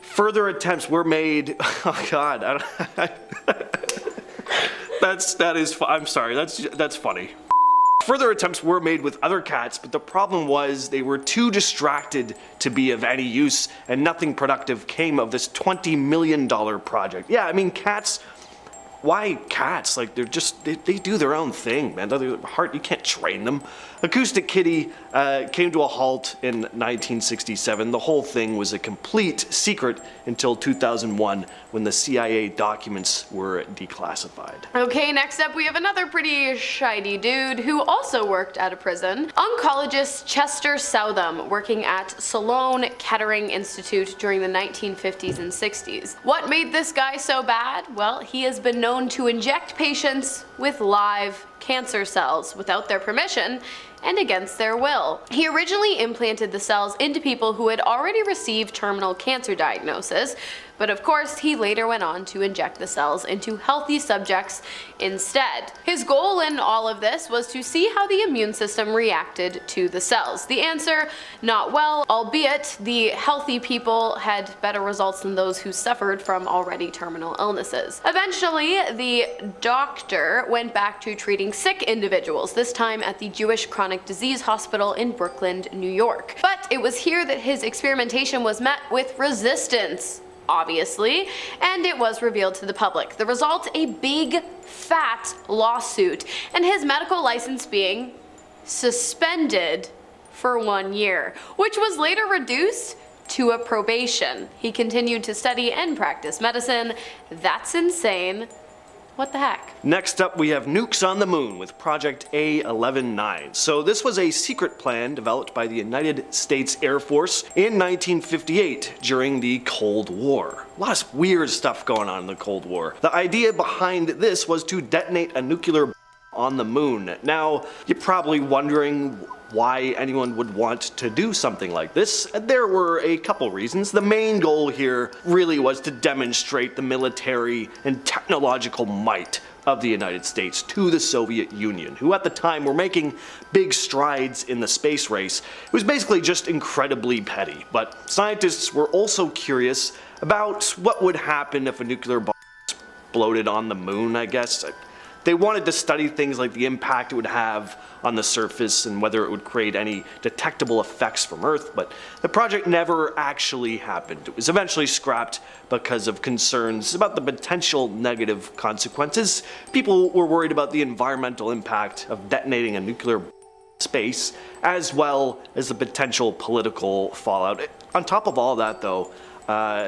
Further attempts were made. Oh God, I'm sorry. That's funny. Further attempts were made with other cats, but the problem was they were too distracted to be of any use, and nothing productive came of this $20 million project. Yeah, I mean, cats. Why cats? Like, they do their own thing, man. You can't train them. Acoustic Kitty came to a halt in 1967. The whole thing was a complete secret until 2001, when the CIA documents were declassified. Okay, next up we have another pretty shady dude who also worked at a prison. Oncologist Chester Southam, working at Sloan Kettering Institute during the 1950s and 60s. What made this guy so bad? Well, he has been known to inject patients with live cancer cells without their permission and against their will. He originally implanted the cells into people who had already received terminal cancer diagnosis, but of course he later went on to inject the cells into healthy subjects instead. His goal in all of this was to see how the immune system reacted to the cells. The answer: not well, albeit the healthy people had better results than those who suffered from already terminal illnesses. Eventually, the doctor went back to treating sick individuals, this time at the Jewish Chronic Disease Hospital in Brooklyn, New York. But it was here that his experimentation was met with resistance, obviously, and it was revealed to the public. The result: a big, fat lawsuit, and his medical license being suspended for 1 year, which was later reduced to a probation. He continued to study and practice medicine. That's insane. What the heck? Next up, we have nukes on the moon with Project A-11-9. So this was a secret plan developed by the United States Air Force in 1958 during the Cold War. A lot of weird stuff going on in the Cold War. The idea behind this was to detonate a nuclear bomb on the moon. Now, you're probably wondering why anyone would want to do something like this. There were a couple reasons. The main goal here really was to demonstrate the military and technological might of the United States to the Soviet Union, who at the time were making big strides in the space race. It was basically just incredibly petty, but scientists were also curious about what would happen if a nuclear bomb exploded on the moon, I guess. They wanted to study things like the impact it would have on the surface and whether it would create any detectable effects from Earth, but the project never actually happened. It was eventually scrapped because of concerns about the potential negative consequences. People were worried about the environmental impact of detonating a nuclear space, as well as the potential political fallout. On top of all that, though,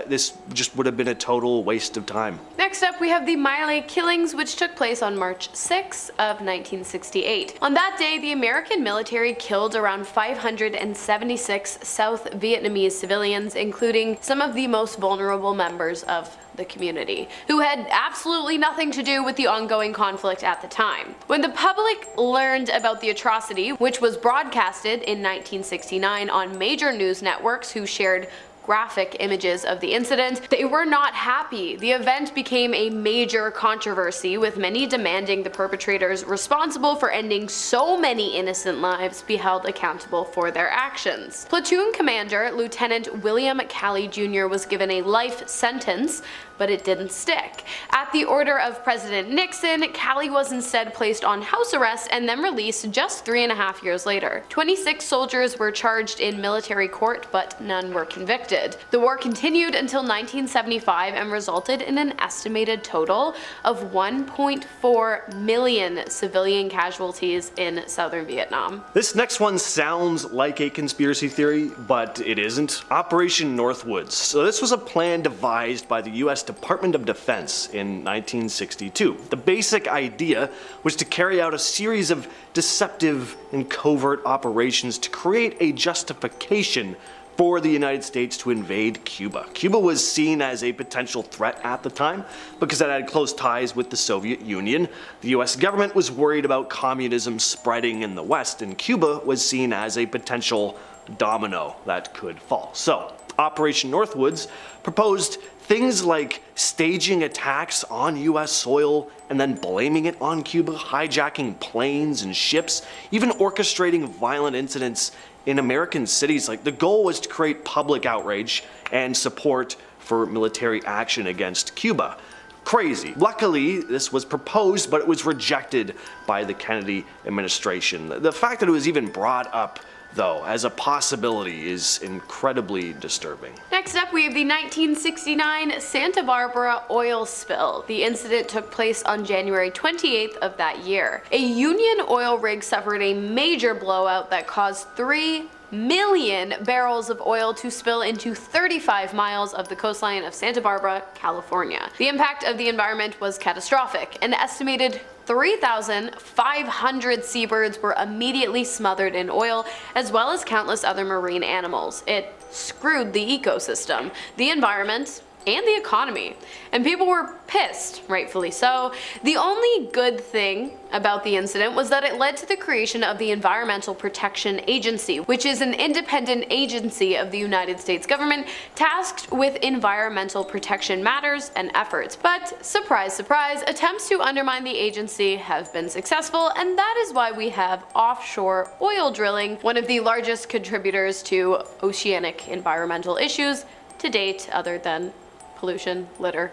this just would have been a total waste of time. Next up, we have the My Lai killings, which took place on March 6 of 1968. On that day, the American military killed around 576 South Vietnamese civilians, including some of the most vulnerable members of the community, who had absolutely nothing to do with the ongoing conflict at the time. When the public learned about the atrocity, which was broadcasted in 1969 on major news networks who shared graphic images of the incident, they were not happy. The event became a major controversy, with many demanding the perpetrators responsible for ending so many innocent lives be held accountable for their actions. Platoon Commander Lieutenant William Calley Jr. was given a life sentence, but it didn't stick. At the order of President Nixon, Calley was instead placed on house arrest and then released just 3.5 years later. 26 soldiers were charged in military court, but none were convicted. The war continued until 1975 and resulted in an estimated total of 1.4 million civilian casualties in southern Vietnam. This next one sounds like a conspiracy theory, but it isn't. Operation Northwoods. So this was a plan devised by the US Department of Defense in 1962. The basic idea was to carry out a series of deceptive and covert operations to create a justification for the United States to invade Cuba. Cuba was seen as a potential threat at the time because it had close ties with the Soviet Union. The US government was worried about communism spreading in the West, and Cuba was seen as a potential domino that could fall. So, Operation Northwoods proposed things like staging attacks on US soil and then blaming it on Cuba, hijacking planes and ships, even orchestrating violent incidents in American cities. Like, the goal was to create public outrage and support for military action against Cuba. Crazy. Luckily, this was proposed, but it was rejected by the Kennedy administration. The fact that it was even brought up, though, as a possibility is incredibly disturbing. Next up, we have the 1969 Santa Barbara oil spill. The incident took place on January 28th of that year. A Union oil rig suffered a major blowout that caused 3 million barrels of oil to spill into 35 miles of the coastline of Santa Barbara, California. The impact of the environment was catastrophic. An estimated 3,500 seabirds were immediately smothered in oil, as well as countless other marine animals. It screwed the ecosystem, the environment, and the economy. And people were pissed, rightfully so. The only good thing about the incident was that it led to the creation of the Environmental Protection Agency, which is an independent agency of the United States government tasked with environmental protection matters and efforts. But surprise, surprise, attempts to undermine the agency have been successful, and that is why we have offshore oil drilling, one of the largest contributors to oceanic environmental issues to date, other than pollution, litter.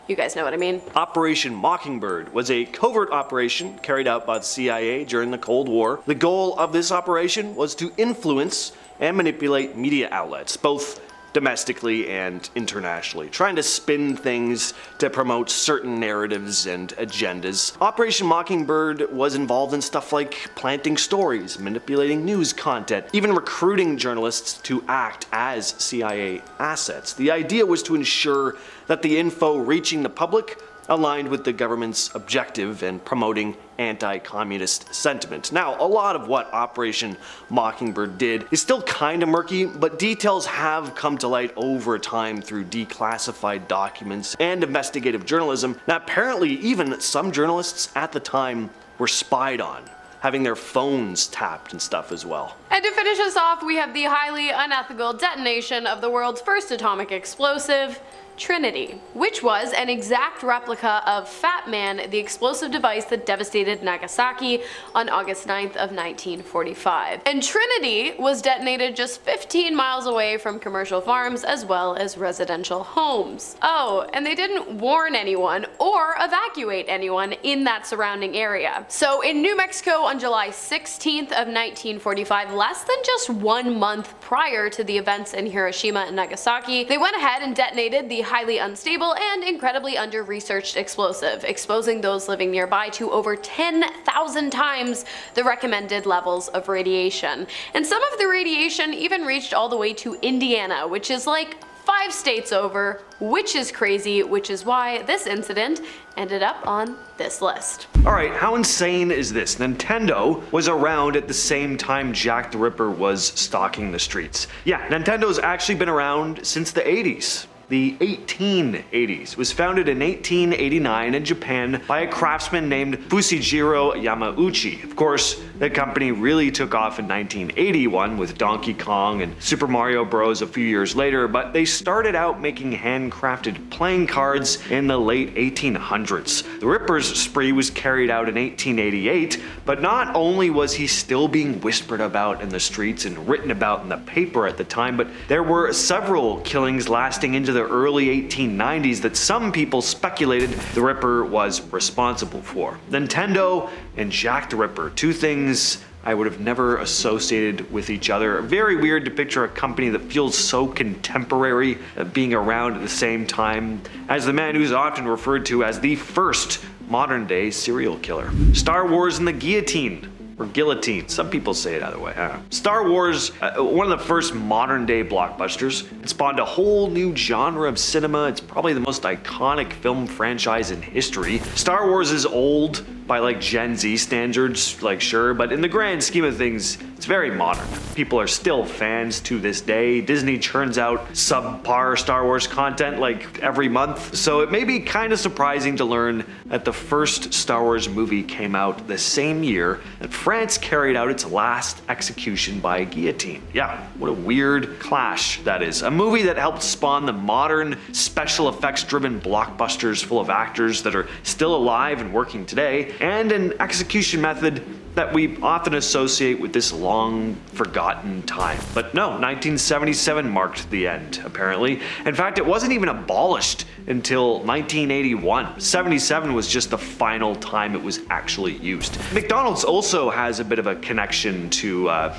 You guys know what I mean. Operation Mockingbird was a covert operation carried out by the CIA during the Cold War. The goal of this operation was to influence and manipulate media outlets, both domestically and internationally, trying to spin things to promote certain narratives and agendas. Operation Mockingbird was involved in stuff like planting stories, manipulating news content, even recruiting journalists to act as CIA assets. The idea was to ensure that the info reaching the public aligned with the government's objective and promoting anti-communist sentiment. Now, a lot of what Operation Mockingbird did is still kind of murky, but details have come to light over time through declassified documents and investigative journalism. Now, apparently, even some journalists at the time were spied on, having their phones tapped and stuff as well. And to finish us off, we have the highly unethical detonation of the world's first atomic explosive, Trinity, which was an exact replica of Fat Man, the explosive device that devastated Nagasaki on August 9th of 1945. And Trinity was detonated just 15 miles away from commercial farms as well as residential homes. Oh, and they didn't warn anyone or evacuate anyone in that surrounding area. So in New Mexico on July 16th of 1945, less than just 1 month prior to the events in Hiroshima and Nagasaki, they went ahead and detonated the highly unstable and incredibly under-researched explosive, exposing those living nearby to over 10,000 times the recommended levels of radiation. And some of the radiation even reached all the way to Indiana, which is like 5 states over, which is crazy, which is why this incident ended up on this list. Alright, how insane is this? Nintendo was around at the same time Jack the Ripper was stalking the streets. Yeah, Nintendo's actually been around since the 80s. The 1880s. It was founded in 1889 in Japan by a craftsman named Fusijiro Yamauchi. Of course, the company really took off in 1981 with Donkey Kong and Super Mario Bros. A few years later, but they started out making handcrafted playing cards in the late 1800s. The Ripper's spree was carried out in 1888, but not only was he still being whispered about in the streets and written about in the paper at the time, but there were several killings lasting into the early 1890s that some people speculated the Ripper was responsible for. Nintendo and Jack the Ripper, two things I would have never associated with each other. Very weird to picture a company that feels so contemporary being around at the same time as the man who's often referred to as the first modern day serial killer. Star Wars and the Guillotine. Or guillotine. Some people say it either way. Star Wars, one of the first modern day blockbusters. It spawned a whole new genre of cinema. It's probably the most iconic film franchise in history. Star Wars is old, By like Gen Z standards, like sure, but in the grand scheme of things, it's very modern. People are still fans to this day. Disney churns out subpar Star Wars content like every month, so it may be kind of surprising to learn that the first Star Wars movie came out the same year that France carried out its last execution by guillotine. Yeah, what a weird clash that is. A movie that helped spawn the modern special effects driven blockbusters full of actors that are still alive and working today, and an execution method that we often associate with this long forgotten time. But no, 1977 marked the end, apparently. In fact, it wasn't even abolished until 1981. 77 was just the final time it was actually used. McDonald's also has a bit of a connection to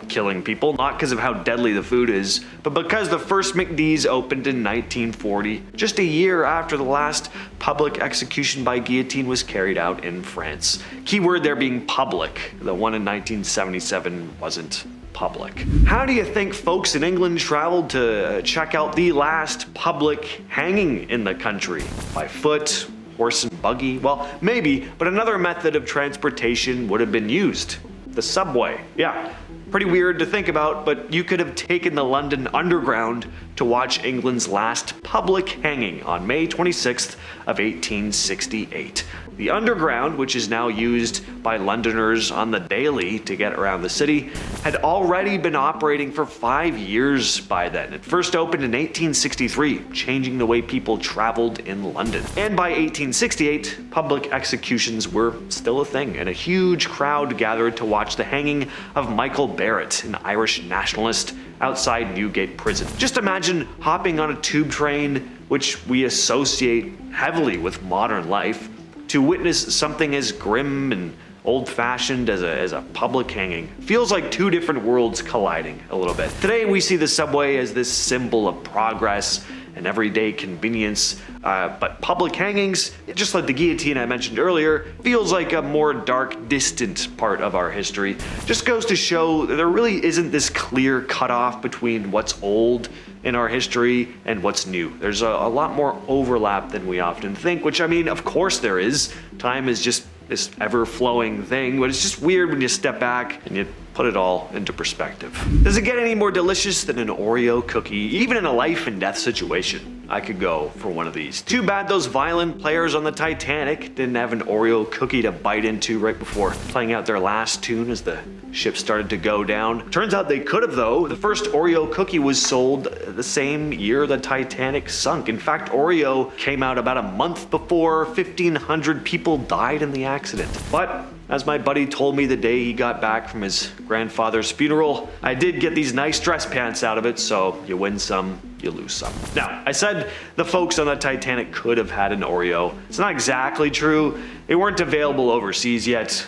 killing people, not because of how deadly the food is, but because the first McD's opened in 1940, just a year after the last public execution by guillotine was carried out in France. Keyword there being public. The one in 1977 wasn't public. How do you think folks in England traveled to check out the last public hanging in the country? By foot? Horse and buggy? Well, maybe, but another method of transportation would have been used. The subway. Yeah. Pretty weird to think about, but you could have taken the London Underground to watch England's last public hanging on May 26th of 1868. The Underground, which is now used by Londoners on the daily to get around the city, had already been operating for 5 years by then. It first opened in 1863, changing the way people traveled in London. And by 1868, public executions were still a thing, and a huge crowd gathered to watch the hanging of Michael Barrett, an Irish nationalist, outside Newgate Prison. Just imagine hopping on a tube train, which we associate heavily with modern life, to witness something as grim and old-fashioned as a public hanging. Feels like two different worlds colliding a little bit. Today we see the subway as this symbol of progress and everyday convenience, but public hangings, just like the guillotine I mentioned earlier, feels like a more dark, distant part of our history. Just goes to show that there really isn't this clear cutoff between what's old in our history and what's new. There's a lot more overlap than we often think, which I mean, of course there is. Time is just this ever-flowing thing, but it's just weird when you step back and you put it all into perspective. Does it get any more delicious than an Oreo cookie? Even in a life and death situation, I could go for one of these. Too bad those violin players on the Titanic didn't have an Oreo cookie to bite into right before playing out their last tune as the ship started to go down. Turns out they could have though. The first Oreo cookie was sold the same year the Titanic sunk. In fact, Oreo came out about a month before 1,500 people died in the accident. But as my buddy told me the day he got back from his grandfather's funeral, I did get these nice dress pants out of it, so you win some, you lose some. Now, I said the folks on the Titanic could have had an Oreo. It's not exactly true. They weren't available overseas yet.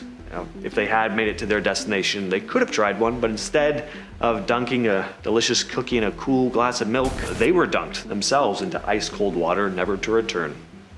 If they had made it to their destination, they could have tried one, but instead of dunking a delicious cookie in a cool glass of milk, they were dunked themselves into ice-cold water, never to return.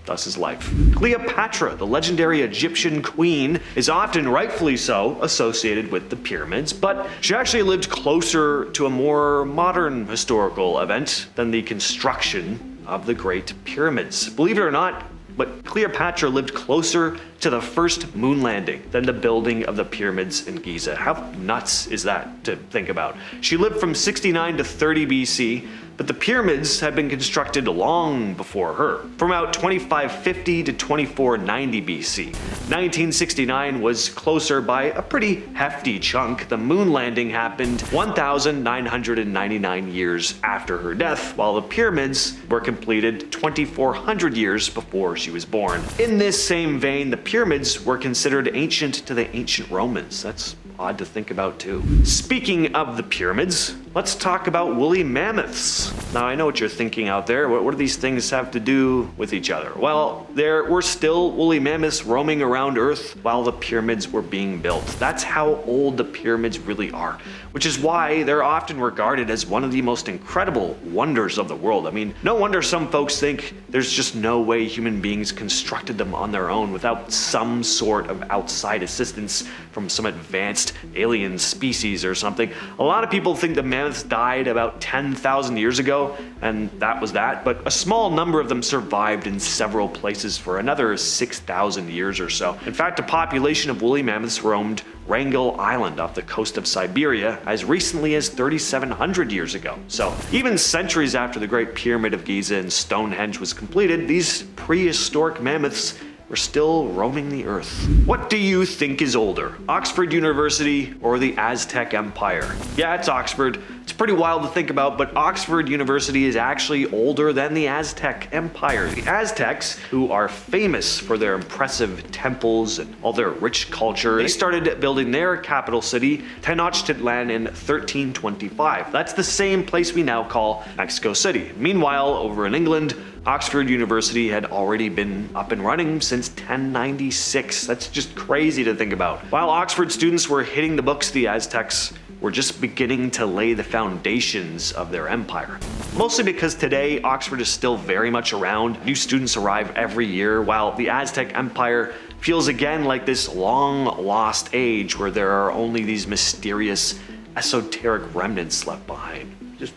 Thus is life. Cleopatra, the legendary Egyptian queen, is often, rightfully so, associated with the pyramids, but she actually lived closer to a more modern historical event than the construction of the Great Pyramids. Believe it or not, but Cleopatra lived closer to the first moon landing than the building of the pyramids in Giza. How nuts is that to think about? She lived from 69 to 30 BC, but the pyramids had been constructed long before her, from about 2550 to 2490 BC. 1969 was closer by a pretty hefty chunk. The moon landing happened 1,999 years after her death, while the pyramids were completed 2,400 years before she was born. In this same vein, the pyramids were considered ancient to the ancient Romans. That's odd to think about too. Speaking of the pyramids, let's talk about woolly mammoths. Now I know what you're thinking out there. What do these things have to do with each other? Well, there were still woolly mammoths roaming around Earth while the pyramids were being built. That's how old the pyramids really are, which is why they're often regarded as one of the most incredible wonders of the world. I mean, no wonder some folks think there's just no way human beings constructed them on their own without some sort of outside assistance from some advanced alien species or something. A lot of people think the mammoth mammoths died about 10,000 years ago, and that was that, but a small number of them survived in several places for another 6,000 years or so. In fact, a population of woolly mammoths roamed Wrangel Island off the coast of Siberia as recently as 3,700 years ago. So even centuries after the Great Pyramid of Giza and Stonehenge was completed, these prehistoric mammoths were still roaming the earth. What do you think is older, Oxford University or the Aztec Empire? Yeah, it's Oxford. It's pretty wild to think about, but Oxford University is actually older than the Aztec Empire. The Aztecs, who are famous for their impressive temples and all their rich culture, they started building their capital city, Tenochtitlan, in 1325. That's the same place we now call Mexico City. Meanwhile, over in England, Oxford University had already been up and running since 1096. That's just crazy to think about. While Oxford students were hitting the books, the Aztecs were just beginning to lay the foundations of their empire. Mostly because today, Oxford is still very much around. New students arrive every year, while the Aztec Empire feels again like this long lost age where there are only these mysterious, esoteric remnants left behind. Just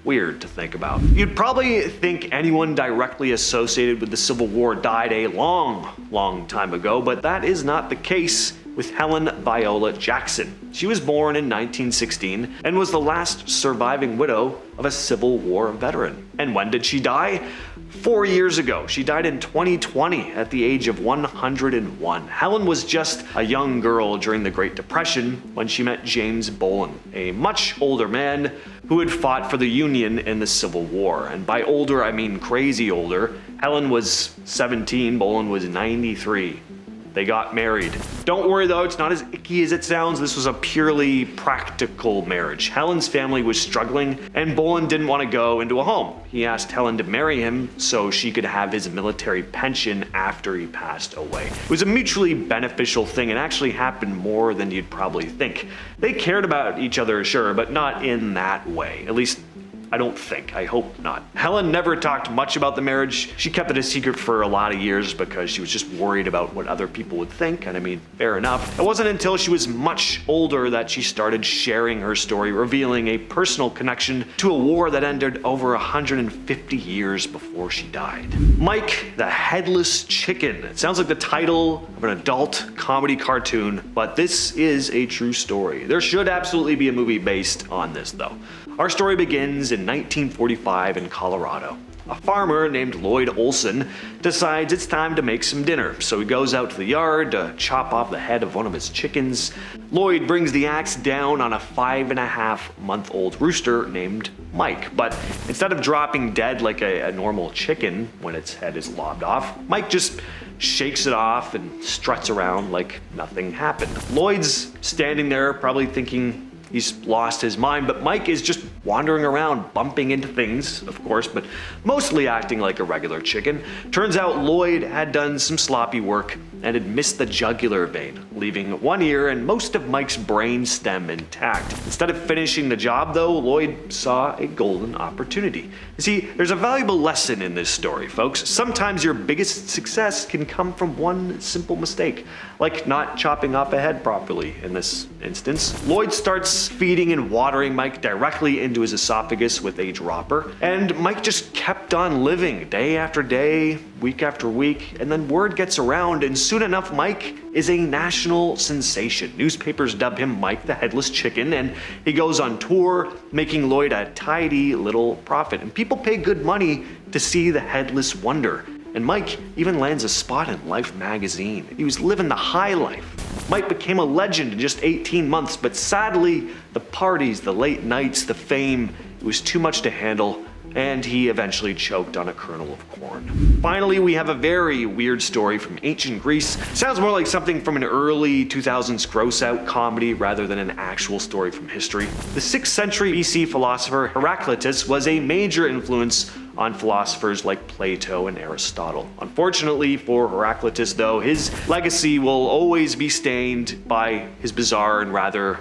weird to think about. You'd probably think anyone directly associated with the Civil War died a long time ago, but that is not the case with Helen Viola Jackson. She was born in 1916 and was the last surviving widow of a Civil War veteran. And when did she die? 4 years ago. She died in 2020 at the age of 101. Helen was just a young girl during the Great Depression when she met James Bolin, a much older man who had fought for the Union in the Civil War. And by older, I mean crazy older. Helen was 17, Bolin was 93. They got married. Don't worry though, it's not as icky as it sounds. This was a purely practical marriage. Helen's family was struggling and Bolin didn't want to go into a home. He asked Helen to marry him so she could have his military pension after he passed away. It was a mutually beneficial thing and actually happened more than you'd probably think. They cared about each other, sure, but not in that way. At least I don't think. I hope not. Helen never talked much about the marriage. She kept it a secret for a lot of years because she was just worried about what other people would think, and I mean, fair enough. It wasn't until she was much older that she started sharing her story, revealing a personal connection to a war that ended over 150 years before she died. Mike the Headless Chicken. It sounds like the title of an adult comedy cartoon, but this is a true story. There should absolutely be a movie based on this though. Our story begins in 1945 in Colorado. A farmer named Lloyd Olson decides it's time to make some dinner, so he goes out to the yard to chop off the head of one of his chickens. Lloyd brings the axe down on a 5.5-month-old rooster named Mike, but instead of dropping dead like a normal chicken when its head is lobbed off, Mike just shakes it off and struts around like nothing happened. Lloyd's standing there probably thinking he's lost his mind, but Mike is just wandering around, bumping into things, of course, but mostly acting like a regular chicken. Turns out Lloyd had done some sloppy work and had missed the jugular vein, leaving one ear and most of Mike's brain stem intact. Instead of finishing the job though, Lloyd saw a golden opportunity. You see, there's a valuable lesson in this story, folks. Sometimes your biggest success can come from one simple mistake, like not chopping off a head properly in this instance. Lloyd starts feeding and watering Mike directly into his esophagus with a dropper, and Mike just kept on living day after day, week after week, and then word gets around, and soon enough Mike is a national sensation. Newspapers dub him Mike the Headless Chicken, and he goes on tour, making Lloyd a tidy little profit, and people pay good money to see the Headless Wonder. And Mike even lands a spot in Life magazine. He was living the high life. Mike became a legend in just 18 months, but sadly, the parties, the late nights, the fame, it was too much to handle, and he eventually choked on a kernel of corn. Finally, we have a very weird story from ancient Greece. Sounds more like something from an early 2000s gross-out comedy rather than an actual story from history. The 6th century BC philosopher Heraclitus was a major influence on philosophers like Plato and Aristotle. Unfortunately for Heraclitus though, his legacy will always be stained by his bizarre and rather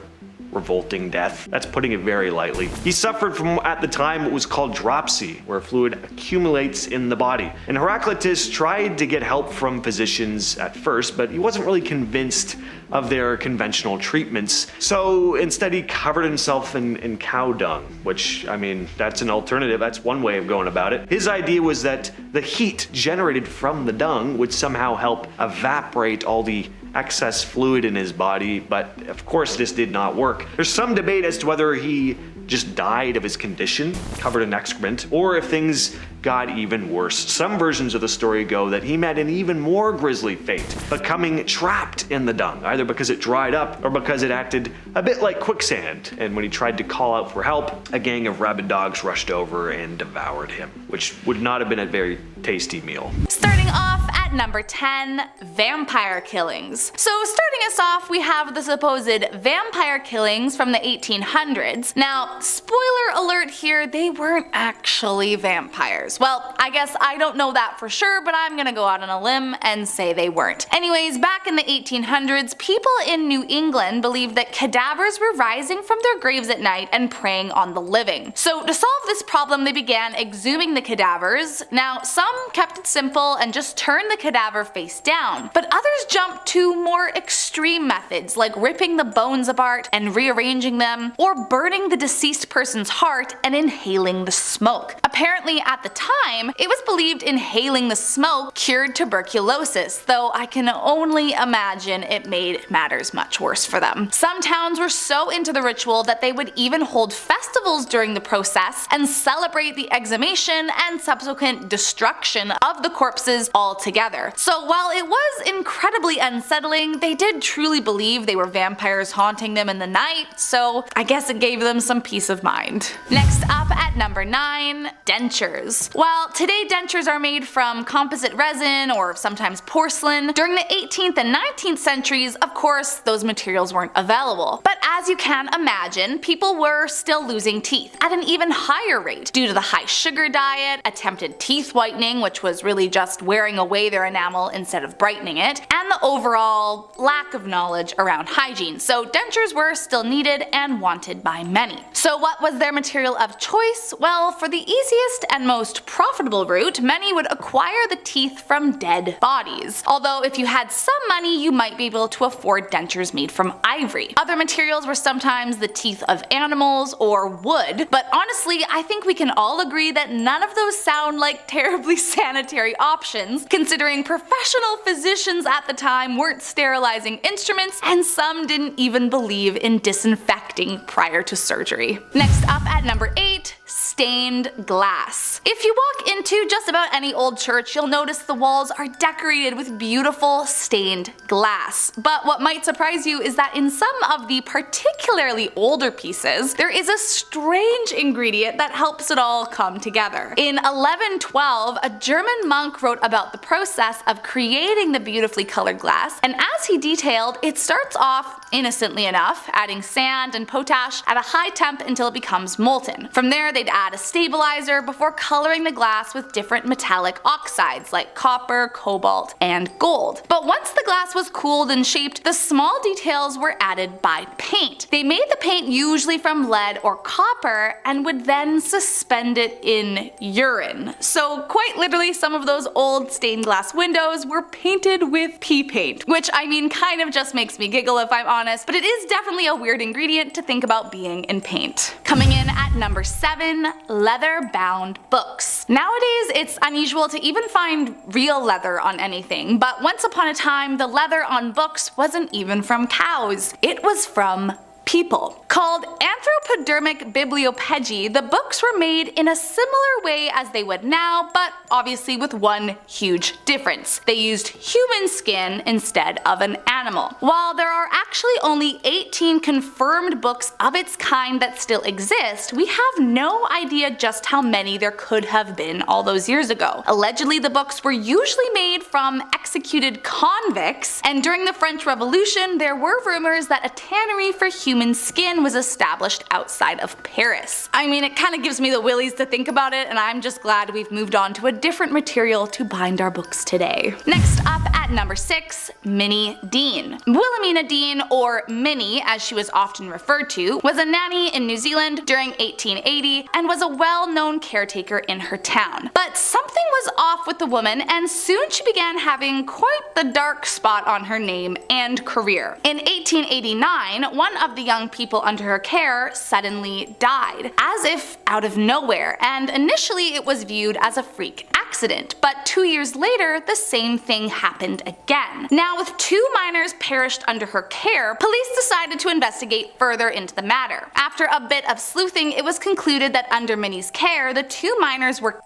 revolting death. That's putting it very lightly. He suffered from, at the time, what was called dropsy, where fluid accumulates in the body. And Heraclitus tried to get help from physicians at first, but he wasn't really convinced of their conventional treatments. So instead he covered himself in cow dung, which, I mean, that's an alternative. That's one way of going about it. His idea was that the heat generated from the dung would somehow help evaporate all the excess fluid in his body, but of course this did not work. There's some debate as to whether he just died of his condition, covered in excrement, or if things got even worse. Some versions of the story go that he met an even more grisly fate, becoming trapped in the dung, either because it dried up or because it acted a bit like quicksand, and when he tried to call out for help, a gang of rabid dogs rushed over and devoured him, which would not have been a very tasty meal. Starting off at number 10, vampire killings. So starting us off, we have the supposed vampire killings from the 1800s. Now, spoiler alert here, they weren't actually vampires. Well, I guess I don't know that for sure, but I'm gonna go out on a limb and say they weren't. Anyways, back in the 1800s, people in New England believed that cadavers were rising from their graves at night and preying on the living. So to solve this problem, they began exhuming the cadavers. Now, some kept it simple and just turned the cadaver face down, but others jumped to more extreme methods like ripping the bones apart and rearranging them, or burning the deceased person's heart and inhaling the smoke. Apparently at the time, it was believed inhaling the smoke cured tuberculosis, though I can only imagine it made matters much worse for them. Some towns were so into the ritual that they would even hold festivals during the process and celebrate the exhumation and subsequent destruction of the corpses altogether. So while it was incredibly unsettling, they did truly believe they were vampires haunting them in the night, so I guess it gave them some peace of mind. Next up at number 9, dentures. While today dentures are made from composite resin or sometimes porcelain, during the 18th and 19th centuries, of course, those materials weren't available. But as you can imagine, people were still losing teeth at an even higher rate due to the high sugar diet, attempted teeth whitening, which was really just wearing away their enamel instead of brightening it, and the overall lack of knowledge around hygiene. So dentures were still needed and wanted by many. So what was their material of choice? Well, for the easiest and most profitable route, many would acquire the teeth from dead bodies. Although if you had some money, you might be able to afford dentures made from ivory. Other materials were sometimes the teeth of animals or wood, but honestly, I think we can all agree that none of those sound like terribly sanitary options, considering professional physicians at the time weren't sterilizing instruments, and some didn't even believe in disinfecting prior to surgery. Next up at number 8, stained glass. If you walk into just about any old church, you'll notice the walls are decorated with beautiful stained glass. But what might surprise you is that in some of the particularly older pieces, there is a strange ingredient that helps it all come together. In 1112, a German monk wrote about the process of creating the beautifully colored glass, and as he detailed, it starts off, innocently enough, adding sand and potash at a high temp until it becomes molten. From there, they'd add a stabilizer before coloring the glass with different metallic oxides like copper, cobalt, and gold. But once the glass was cooled and shaped, the small details were added by paint. They made the paint usually from lead or copper and would then suspend it in urine. So quite literally, some of those old stained glass windows were painted with pea paint, which I mean kind of just makes me giggle if I'm honest, but it is definitely a weird ingredient to think about being in paint. Coming in at number 7, leather-bound books. Nowadays, it's unusual to even find real leather on anything, but once upon a time, the leather on books wasn't even from cows. It was from people. Called anthropodermic bibliopegi, the books were made in a similar way as they would now, but obviously with one huge difference. They used human skin instead of an animal. While there are actually only 18 confirmed books of its kind that still exist, we have no idea just how many there could have been all those years ago. Allegedly, the books were usually made from executed convicts, and during the French Revolution, there were rumors that a tannery for humans human skin was established outside of Paris. I mean, it kind of gives me the willies to think about it, and I'm just glad we've moved on to a different material to bind our books today. Next up at number 6, Minnie Dean. Wilhelmina Dean, or Minnie as she was often referred to, was a nanny in New Zealand during 1880 and was a well-known caretaker in her town. But something was off with the woman, and soon she began having quite the dark spot on her name and career. In 1889, one of the young people under her care suddenly died, as if out of nowhere, and initially it was viewed as a freak accident, but 2 years later the same thing happened again. Now, with 2 minors perished under her care, police decided to investigate further into the matter. After a bit of sleuthing, it was concluded that under Minnie's care, the 2 minors were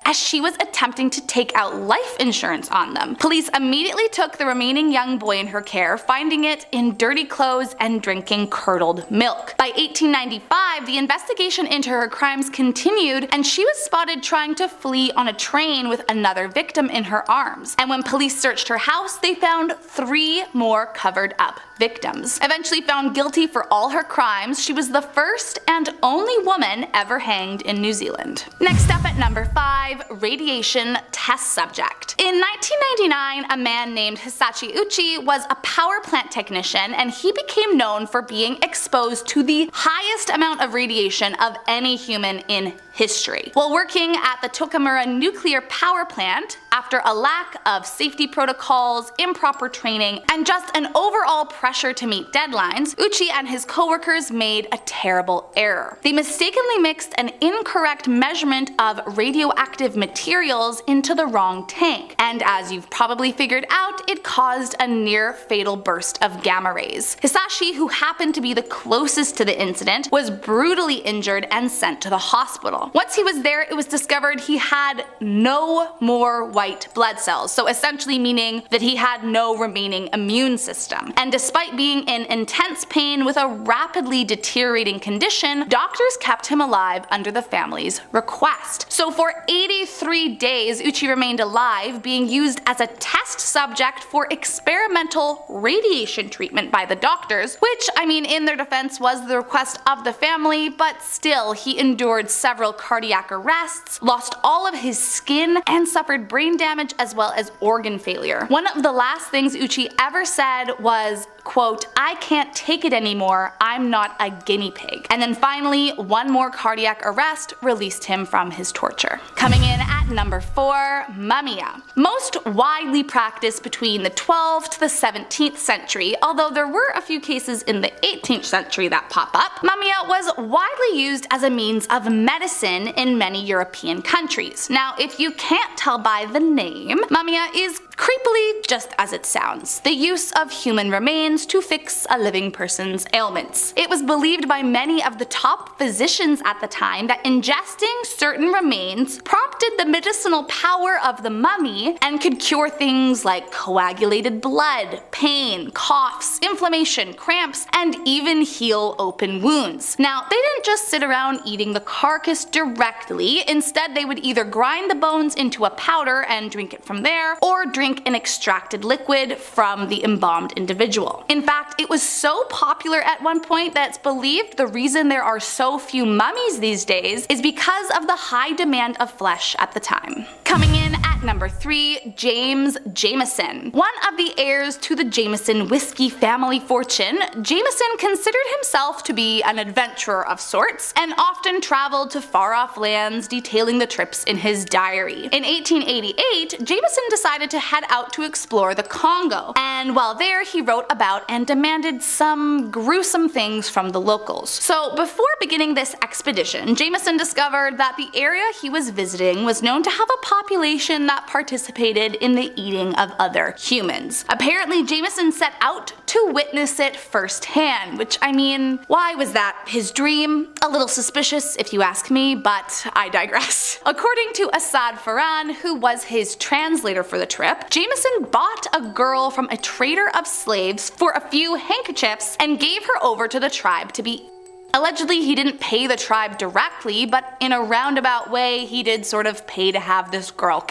as she was attempting to take out life insurance on them. Police immediately took the remaining young boy in her care, finding it in dirty clothes and drinking curdled milk. By 1895, the investigation into her crimes continued, and she was spotted trying to flee on a train with another victim in her arms. And when police searched her house, they found 3 more covered up victims. Eventually found guilty for all her crimes, she was the first and only woman ever hanged in New Zealand. Next up at number 5, radiation test subject. In 1999, a man named Hisashi Uchi was a power plant technician, and he became known for being exposed to the highest amount of radiation of any human in history. While working at the Tokamura nuclear power plant, after a lack of safety protocols, improper training, and just an overall pressure to meet deadlines, Uchi and his coworkers made a terrible error. They mistakenly mixed an incorrect measurement of radioactive materials into the wrong tank, and as you've probably figured out, it caused a near fatal burst of gamma rays. Hisashi, who happened to be the closest to the incident, was brutally injured and sent to the hospital. Once he was there, it was discovered he had no more white blood cells, so essentially meaning that he had no remaining immune system. And despite being in intense pain with a rapidly deteriorating condition, doctors kept him alive under the family's request. So for 83 days, Uchi remained alive, being used as a test subject for experimental radiation treatment by the doctors, which, I mean, in their defense was the request of the family, but still, he endured several cardiac arrests, lost all of his skin, and suffered brain damage as well as organ failure. One of the last things Uchi ever said was, quote, "I can't take it anymore, I'm not a guinea pig." And then finally, one more cardiac arrest released him from his torture. Coming in at number 4, Mumia. Most widely practiced between the 12th to the 17th century, although there were a few cases in the 18th century that pop up, Mumia was widely used as a means of medicine in many European countries. Now, if you can't tell by the name, Mumia is creepily just as it sounds, the use of human remains to fix a living person's ailments. It was believed by many of the top physicians at the time that ingesting certain remains prompted the medicinal power of the mummy and could cure things like coagulated blood, pain, coughs, inflammation, cramps, and even heal open wounds. Now, they didn't just sit around eating the carcass directly. Instead, they would either grind the bones into a powder and drink it from there, or drink an extracted liquid from the embalmed individual. In fact, it was so popular at one point that it's believed the reason there are so few mummies these days is because of the high demand of flesh at the time. Coming in at number 3, James Jameson. One of the heirs to the Jameson whiskey family fortune, Jameson considered himself to be an adventurer of sorts and often traveled to far-off lands, detailing the trips in his diary. In 1888, Jameson decided to head out to explore the Congo, and while there he wrote about and demanded some gruesome things from the locals. So before beginning this expedition, Jameson discovered that the area he was visiting was known to have a population that participated in the eating of other humans. Apparently, Jameson set out to witness it firsthand, which, I mean, why was that his dream? A little suspicious if you ask me, but I digress. According to Asad Farhan, who was his translator for the trip, Jameson bought a girl from a trader of slaves for a few handkerchiefs and gave her over to the tribe to be. Allegedly, he didn't pay the tribe directly, but in a roundabout way, he did sort of pay to have this girl.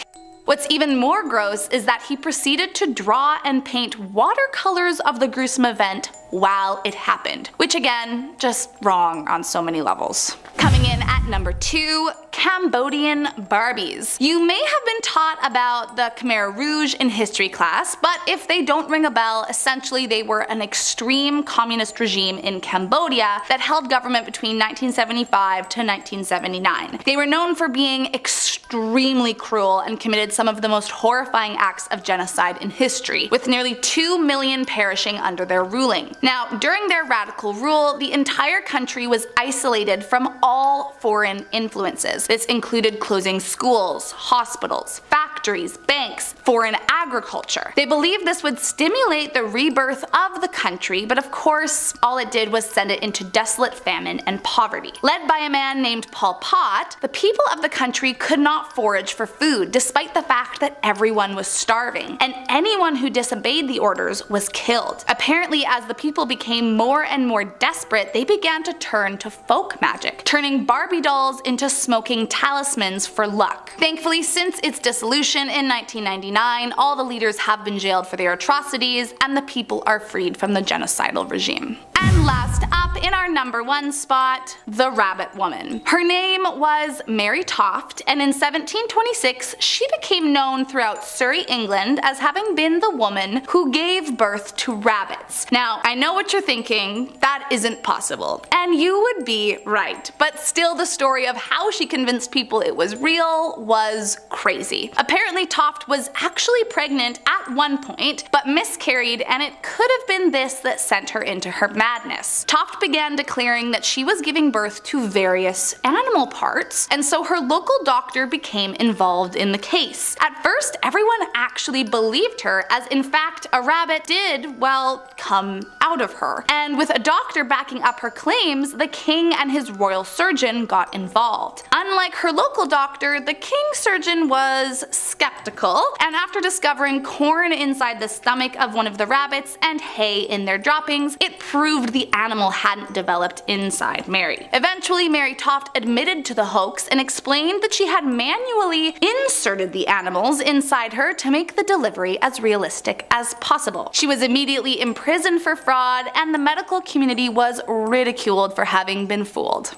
What's even more gross is that he proceeded to draw and paint watercolors of the gruesome event while it happened, which again, just wrong on so many levels. Coming in at number 2, Cambodian Barbies. You may have been taught about the Khmer Rouge in history class, but if they don't ring a bell, essentially they were an extreme communist regime in Cambodia that held government between 1975 to 1979. They were known for being extremely cruel and committed some of the most horrifying acts of genocide in history, with nearly 2 million perishing under their ruling. Now, during their radical rule, the entire country was isolated from all foreign influences. This included closing schools, hospitals, factories, banks, foreign agriculture. They believed this would stimulate the rebirth of the country, but of course, all it did was send it into desolate famine and poverty. Led by a man named Pol Pot, the people of the country could not forage for food, despite the fact that everyone was starving, and anyone who disobeyed the orders was killed. Apparently, as the people became more and more desperate, they began to turn to folk magic, turning Barbie dolls into smoking talismans for luck. Thankfully, since its dissolution in 1999, all the leaders have been jailed for their atrocities, and the people are freed from the genocidal regime. And last up, in our number 1 spot, the Rabbit Woman. Her name was Mary Toft, and in 1726 she became known throughout Surrey, England as having been the woman who gave birth to rabbits. Now, I know what you're thinking, that isn't possible. And you would be right, but still the story of how she convinced people it was real was crazy. Apparently Toft was actually pregnant at one point, but miscarried, and it could have been this that sent her into her madness. Toft began declaring that she was giving birth to various animal parts, and so her local doctor became involved in the case. At first, everyone actually believed her, as in fact a rabbit did, well, come out of her. And with a doctor backing up her claims, the king and his royal surgeon got involved. Unlike her local doctor, the king's surgeon was skeptical, and after discovering corn inside the stomach of one of the rabbits and hay in their droppings, it proved the animal hadn't developed inside Mary. Eventually, Mary Toft admitted to the hoax and explained that she had manually inserted the animals inside her to make the delivery as realistic as possible. She was immediately imprisoned for fraud, and the medical community was ridiculed for having been fooled.